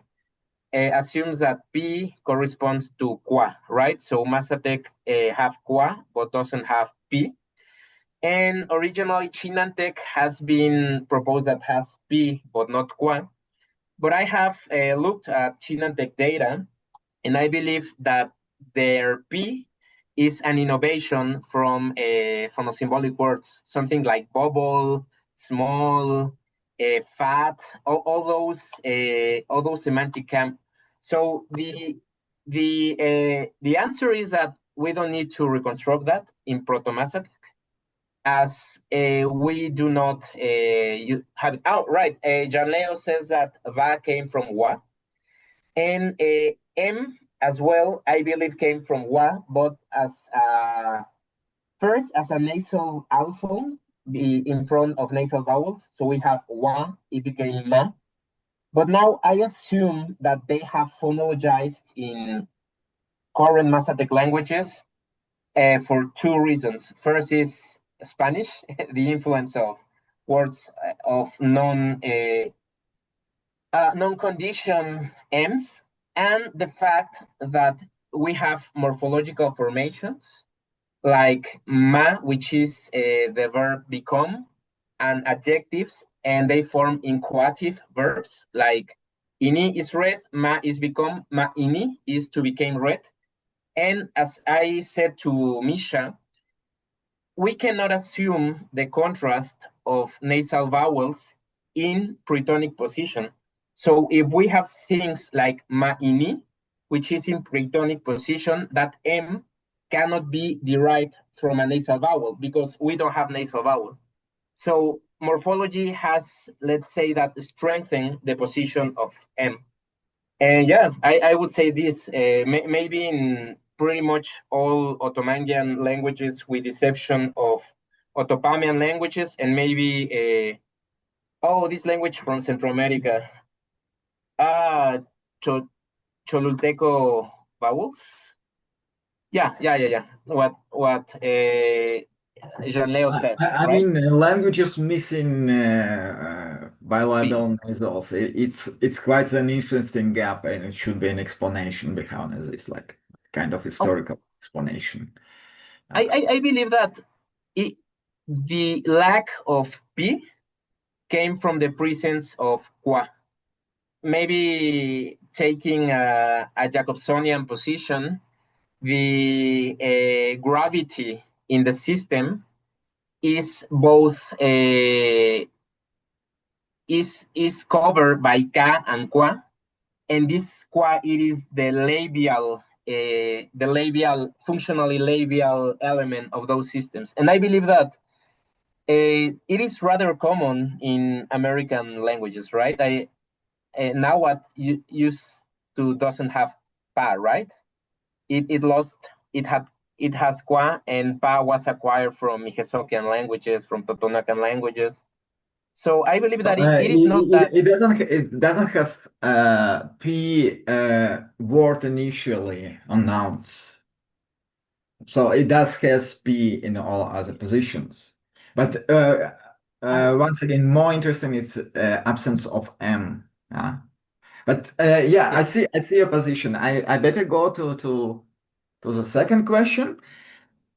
assumes that P corresponds to Kwa, right? So Mazatec have Kwa, but doesn't have P. And originally Chinantec has been proposed that has P, but not Kwa. But I have looked at Chinantec data, and I believe that their P is an innovation from phonosymbolic words, something like bubble, small, fat, all those semantic camp. So the answer is that we don't need to reconstruct that in Proto-Mazatec, as we do not have it. Oh, right. Jan Leo says that Va came from Wa, and M as well, I believe, came from Wa, but as first as a nasal alphone in front of nasal vowels. So we have Wa, it became Ma. But now I assume that they have phonologized in current Mazatec languages for two reasons. First is Spanish, the influence of words of non-conditioned M's, and the fact that we have morphological formations like ma, which is the verb become, and adjectives, and they form inquative verbs like ini is red, ma is become, ma ini is to become red. And as I said to Misha, we cannot assume the contrast of nasal vowels in pretonic position. So if we have things like ma-ini, which is in pretonic position, that M cannot be derived from a nasal vowel because we don't have nasal vowel. So morphology has, let's say, that strengthened the position of M. And yeah, I would say this, maybe in pretty much all Otomanguean languages, with the exception of Otopamian languages and maybe, this language from Central America, Cholulteco vowels. Yeah. What Jean Leo says, I right? mean, languages missing bilabial nasals. It's quite an interesting gap, and it should be an explanation behind this, like kind of historical explanation. I believe that the lack of P came from the presence of Qua. Maybe taking a Jacobsonian position, the gravity in the system is both is covered by Ka and Qua, and this Qua, it is the labial, functionally labial element of those systems. And I believe that it is rather common in American languages, right? Now what you used to doesn't have Pa, right? It has Qua, and Pa was acquired from Mihesokian languages, from Totonacan languages. So I believe that it is not that. It doesn't have P word initially on nouns. So it does has P in all other positions. But once again, more interesting is absence of M. But yeah, I see your position. I better go to the second question.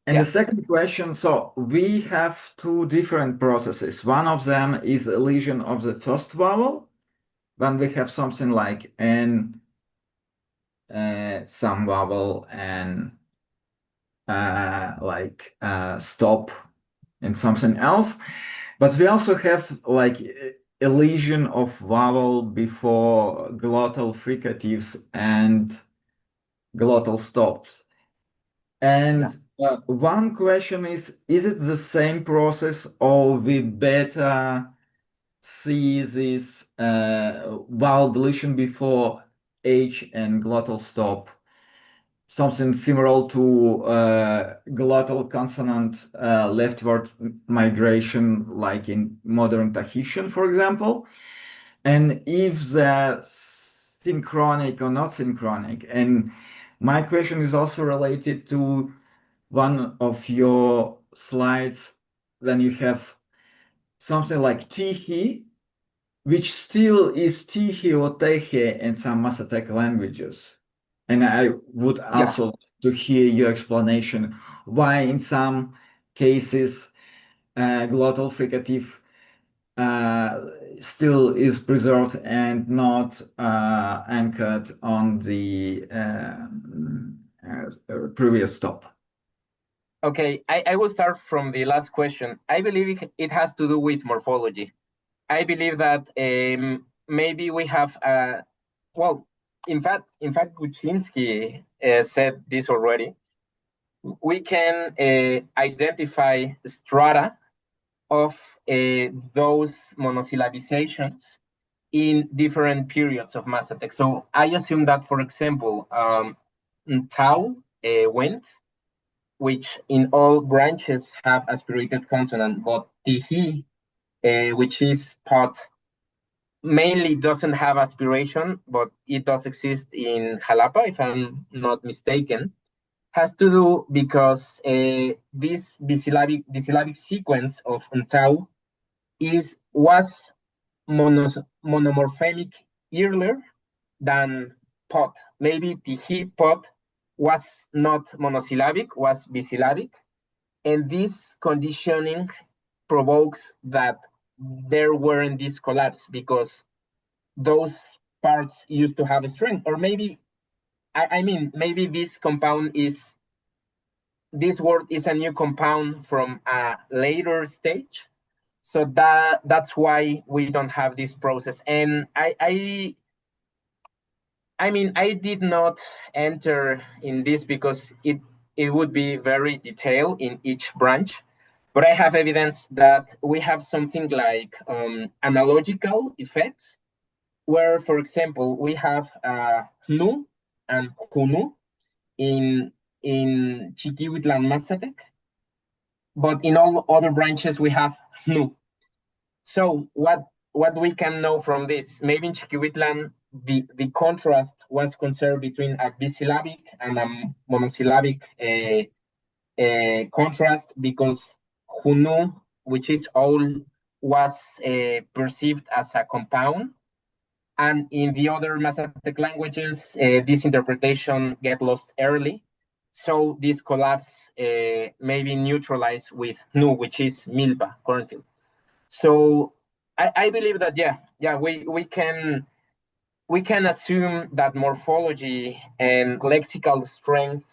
And the second question, so we have two different processes. One of them is elision of the first vowel. Then we have something like N, some vowel, and like stop and something else. But we also have like elision of vowel before glottal fricatives and glottal stops. And one question is it the same process, or we better see this vowel deletion before H and glottal stop, something similar to glottal consonant leftward migration, like in modern Tahitian, for example? And if they're synchronic or not synchronic. And my question is also related to one of your slides. Then you have something like tihi, which still is tihi or tehe in some Mazatec languages. And I would also like to hear your explanation why in some cases glottal fricative still is preserved and not anchored on the previous stop. Okay, I will start from the last question. I believe it has to do with morphology. I believe that maybe we have, well, in fact, Kuczynski said this already. We can identify strata of those monosyllabizations in different periods of Mazatec. So I assume that, for example, tau, wind, which in all branches have aspirated consonant, but tihi, which is pot, mainly doesn't have aspiration, but it does exist in Jalapa, if I'm not mistaken, has to do because this bisyllabic sequence of tau was monomorphemic earlier than pot. Maybe tihi pot was not monosyllabic, was bisyllabic, and this conditioning provokes that there weren't this collapse because those parts used to have a strength. Or maybe, I mean, maybe this word is a new compound from a later stage. So that's why we don't have this process. And I mean, I did not enter in this because it would be very detailed in each branch, but I have evidence that we have something like analogical effects, where, for example, we have hnu and hunu in Chiquihuitlan Mazatec, but in all other branches we have hnu. So what we can know from this, maybe in Chiquihuitlan, the contrast was conserved between a bisyllabic and a monosyllabic contrast, because hunu, which is all, was perceived as a compound, and in the other Mazatec languages, this interpretation get lost early. So this collapse may be neutralized with hnu, which is milpa, cornfield. So I believe that we can assume that morphology and lexical strength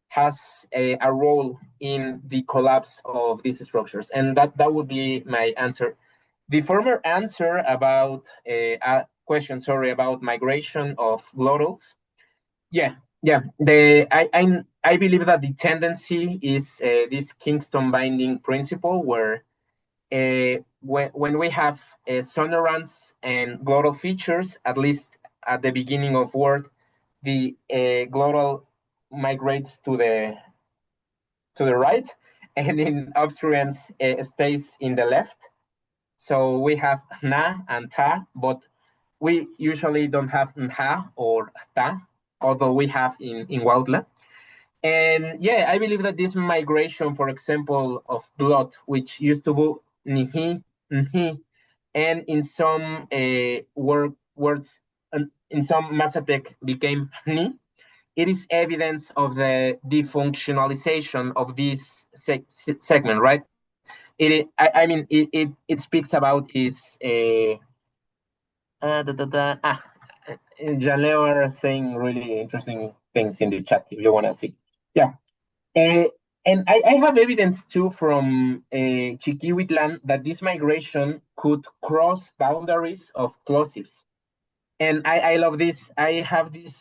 has a role in the collapse of these structures, and that would be my answer. The former answer about a question, about migration of glottals. I believe that the tendency is this Kingston binding principle, where when we have sonorants and glottal features, at least at the beginning of word, the glottal migrates to the right, and in obstruents stays in the left. So we have na and ta, but we usually don't have nha or ta, although we have in Huautla. And yeah, I believe that this migration, for example, of blood, which used to be nihi, nhi, and in some words, in some Mazatec became hni, it is evidence of the defunctionalization of this segment, right? I mean, it speaks about his Jaleo are saying really interesting things in the chat if you want to see. Yeah. And I have evidence too from Chiquihuitlan that this migration could cross boundaries of plosives. And I love this. I have this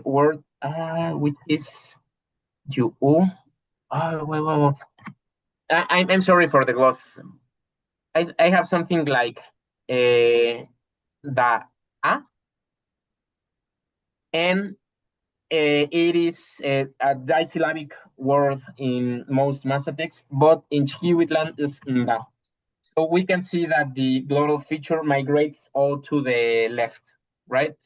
word which is you. Wait. I'm sorry for the gloss. I have something like da a, and it is a disyllabic word in most Mazatecs, but in Chiquihuitlan it's nda. So we can see that the glottal feature migrates all to the left, right?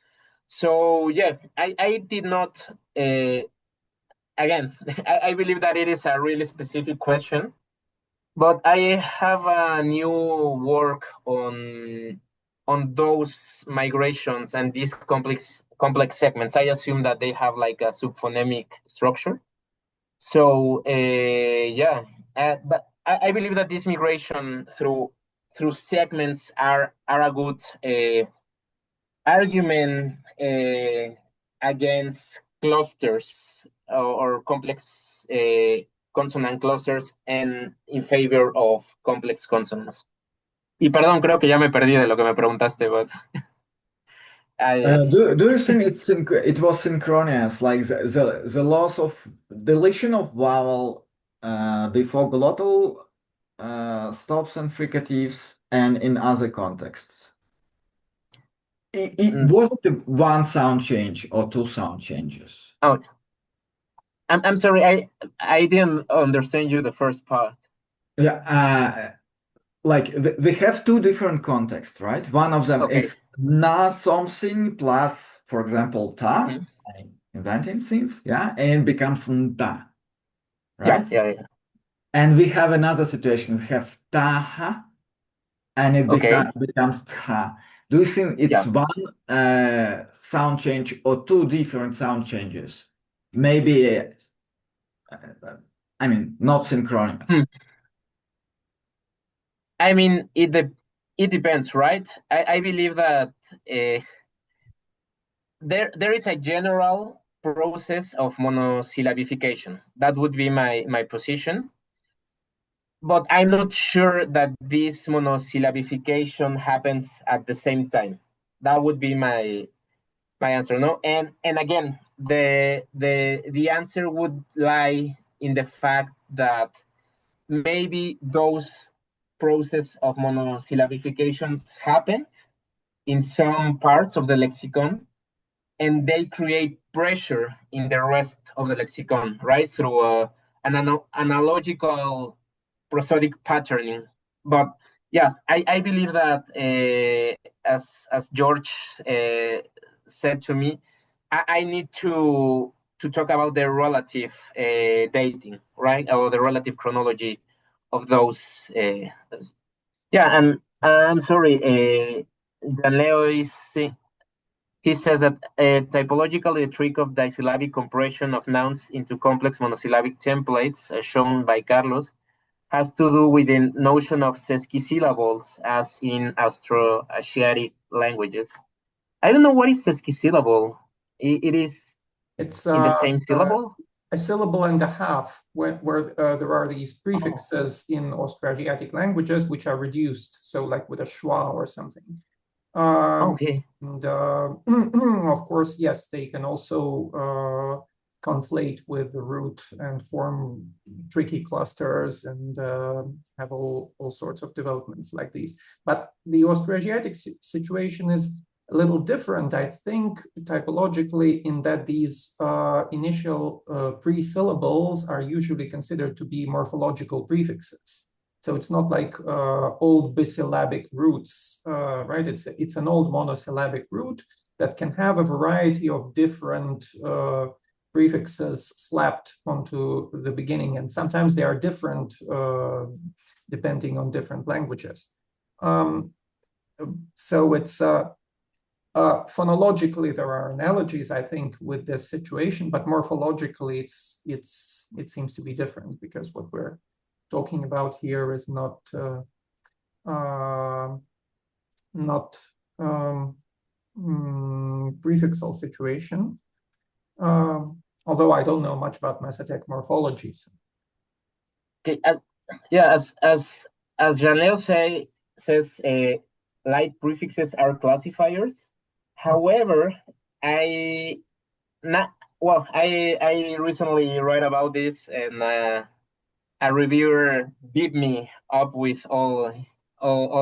So yeah, I did not, again, I believe that it is a really specific question, but I have a new work on those migrations and these complex segments. I assume that they have like a subphonemic structure. So yeah, but I believe that this migration through segments are a good argument against clusters or complex consonant clusters and in favor of complex consonants. Y perdón, creo que ya me perdí de lo que me preguntaste, but do you think it was synchronous, like the loss of deletion of vowel before glottal stops and fricatives and in other contexts? Was it one sound change or two sound changes? Oh, I'm sorry, I didn't understand you the first part. Yeah, like we have two different contexts, right? One of them is na something plus, for example, ta, inventing things, yeah, and it becomes nta, right? Yeah. And we have another situation. We have taha, and it becomes tha. Do you think it's one sound change or two different sound changes? Maybe, I mean, not synchronous. I mean, it depends, right? I believe that there is a general process of monosyllabification. That would be my position. But I'm not sure that this monosyllabification happens at the same time. That would be my answer, no? And again, the answer would lie in the fact that maybe those process of monosyllabifications happened in some parts of the lexicon, and they create pressure in the rest of the lexicon, right? Through an analogical prosodic patterning. But yeah, I believe that as George said to me, I need to talk about the relative dating, right? Or the relative chronology of those. Yeah, and I'm sorry, Leo he says that typologically the trick of disyllabic compression of nouns into complex monosyllabic templates, as shown by Carlos, has to do with the notion of sesquisyllables, as in Austroasiatic languages. I don't know what is sesquisyllable. It's in the same syllable? A syllable and a half, where there are these prefixes in Austroasiatic languages which are reduced, so like with a schwa or something. And of course, yes, they can also conflate with the root and form tricky clusters and have all sorts of developments like these. But the Austroasiatic situation is a little different, I think, typologically, in that these initial pre-syllables are usually considered to be morphological prefixes. So it's not like old bisyllabic roots, right? It's an old monosyllabic root that can have a variety of different prefixes slapped onto the beginning, and sometimes they are different depending on different languages. So it's phonologically there are analogies, I think, with this situation, but morphologically it seems to be different, because what we're talking about here is not prefixal situation. Although I don't know much about Mazatec morphology. So. Okay, yeah, as Janelle says, light prefixes are classifiers. However, I recently read about this, and a reviewer beat me up with all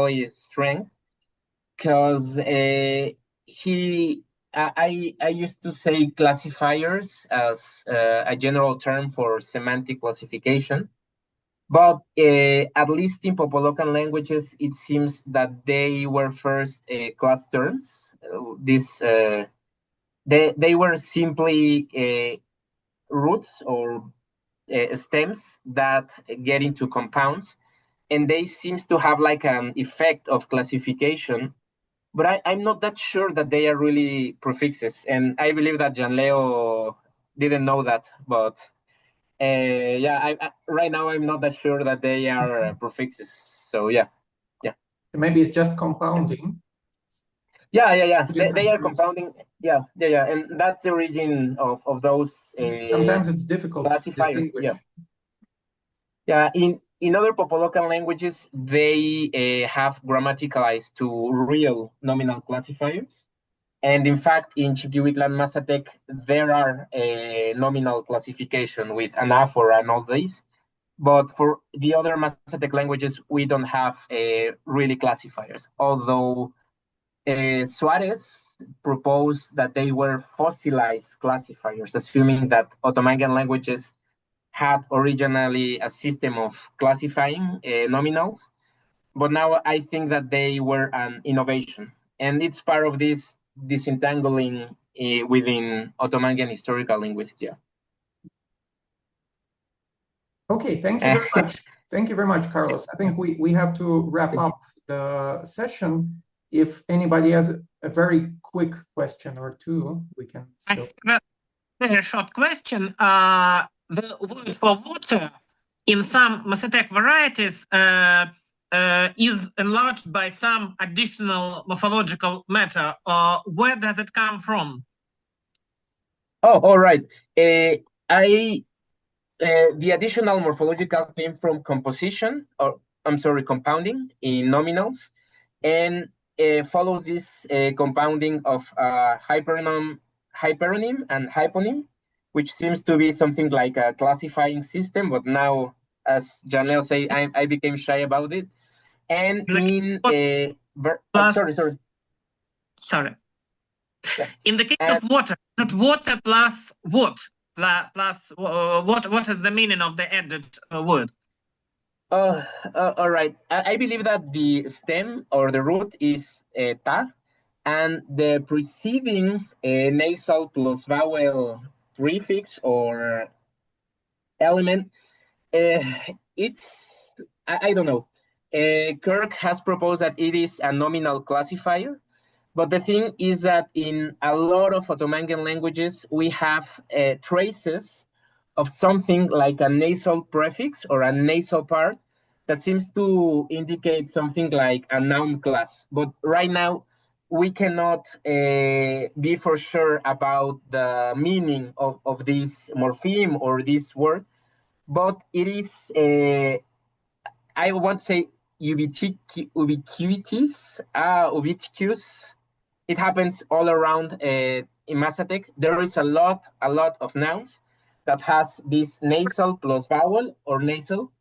his strength, because I used to say classifiers as a general term for semantic classification, but at least in Popolocan languages, it seems that they were first class terms. They were simply roots or stems that get into compounds, and they seems to have like an effect of classification. But I'm not that sure that they are really prefixes, and I believe that Janleo didn't know that. But yeah, right now I'm not that sure that they are prefixes. So yeah. Maybe it's just compounding. Yeah. They are compounding. Yeah, and that's the origin of those. Sometimes it's difficult to distinguish. Yeah. In other Popolocan languages, they have grammaticalized to real nominal classifiers. And in fact, in Chiquihuitlan Mazatec, there are a nominal classification with anaphora and all these. But for the other Mazatec languages, we don't have really classifiers. Although Suarez proposed that they were fossilized classifiers, assuming that Otomanguean languages had originally a system of classifying nominals, but now I think that they were an innovation, and it's part of this disentangling within Otomanguean historical linguistics. Yeah. Okay, thank you very much. Thank you very much, Carlos. I think we have to wrap up the session. If anybody has a very quick question or two, we can still. I have a very short question. The word for water in some Mazatec varieties is enlarged by some additional morphological matter. Where does it come from? Oh, all right. The additional morphological came from composition, or I'm sorry, compounding in nominals, and follows this compounding of hyperonym and hyponym, which seems to be something like a classifying system. But now, as Janelle said, I became shy about it. And sorry. Yeah. In the case of water, that water plus what? What is the meaning of the added word? All right. I believe that the stem or the root is ta, and the preceding nasal plus vowel prefix or element, I don't know. Kirk has proposed that it is a nominal classifier, but the thing is that in a lot of Otomanguean languages, we have traces of something like a nasal prefix or a nasal part that seems to indicate something like a noun class. But right now, we cannot be for sure about the meaning of this morpheme or this word, but it is, I want to say, ubiquitous. It happens all around in Mazatec. There is a lot of nouns that has this nasal plus vowel or nasal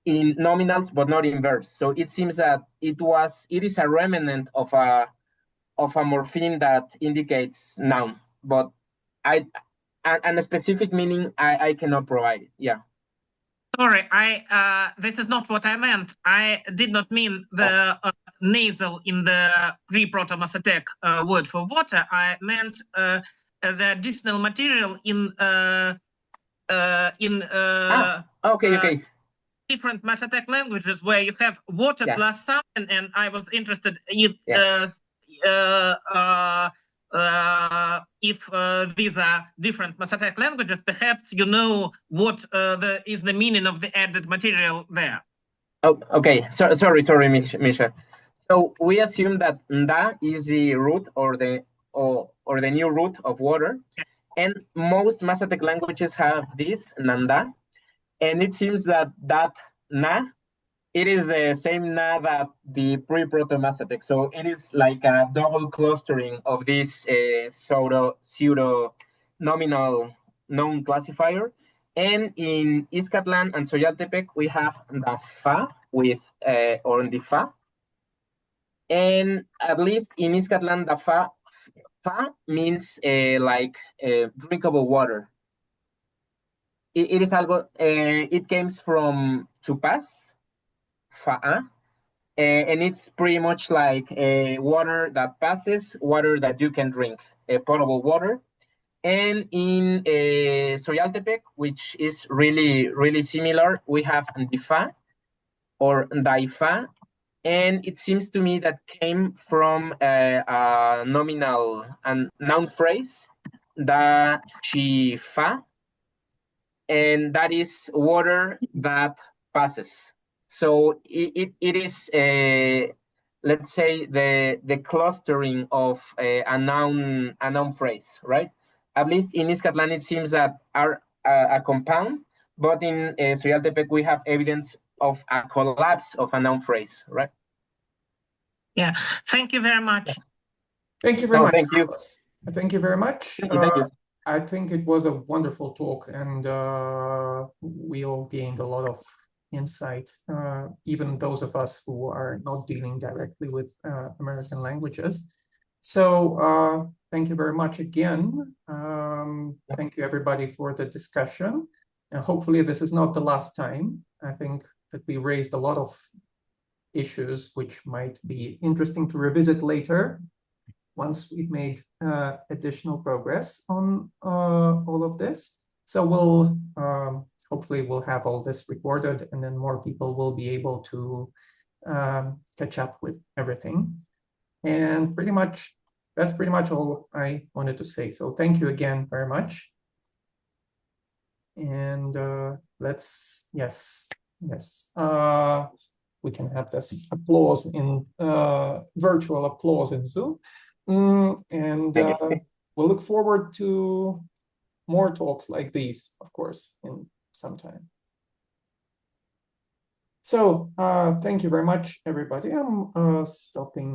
in nominals, but not in verbs. So it seems that it is a remnant of a morpheme that indicates noun, but a specific meaning I cannot provide it. Yeah. Sorry, this is not what I meant. I did not mean the nasal in the pre-Proto-Mazatec word for water. I meant the additional material in Okay. different Mazatec languages where you have water plus something, and I was interested in if these are different Mazatec languages, perhaps you know what is the meaning of the added material there. Oh, okay. Sorry, Misha. So we assume that nda is the root or the new root of water, and most Mazatec languages have this nanda, and it seems that na, it is the same na that the pre-Proto-Mazatec. So it is like a double clustering of this pseudo nominal known classifier. And in Izcatlan and Soyaltepec, we have the fa with or the fa. And at least in Izcatlan, the fa means like drinkable water. It is algo. It comes from to pass, fa'a, and it's pretty much like water that passes, water that you can drink, potable water. And in Soyaltepec, which is really similar, we have ndifa or ndaifa, and it seems to me that came from a nominal and noun phrase, da chifa, and that is water that passes. So it is let's say the clustering of a noun phrase, right? At least in Izcatlan, it seems that are a compound, but in Soyaltepec, we have evidence of a collapse of a noun phrase, right? Yeah, thank you very much. Thank you very much. Thank you. Thank you very much. Thank you. I think it was a wonderful talk, and we all gained a lot of insight, even those of us who are not dealing directly with American languages. So thank you very much again. Thank you, everybody, for the discussion. And hopefully this is not the last time. I think that we raised a lot of issues which might be interesting to revisit later once we've made additional progress on all of this. So we'll hopefully we'll have all this recorded, and then more people will be able to catch up with everything. And that's pretty much all I wanted to say. So thank you again very much. And we can have this applause in virtual applause in Zoom. And we'll look forward to more talks like these, of course, in some time. So thank you very much, everybody. I'm stopping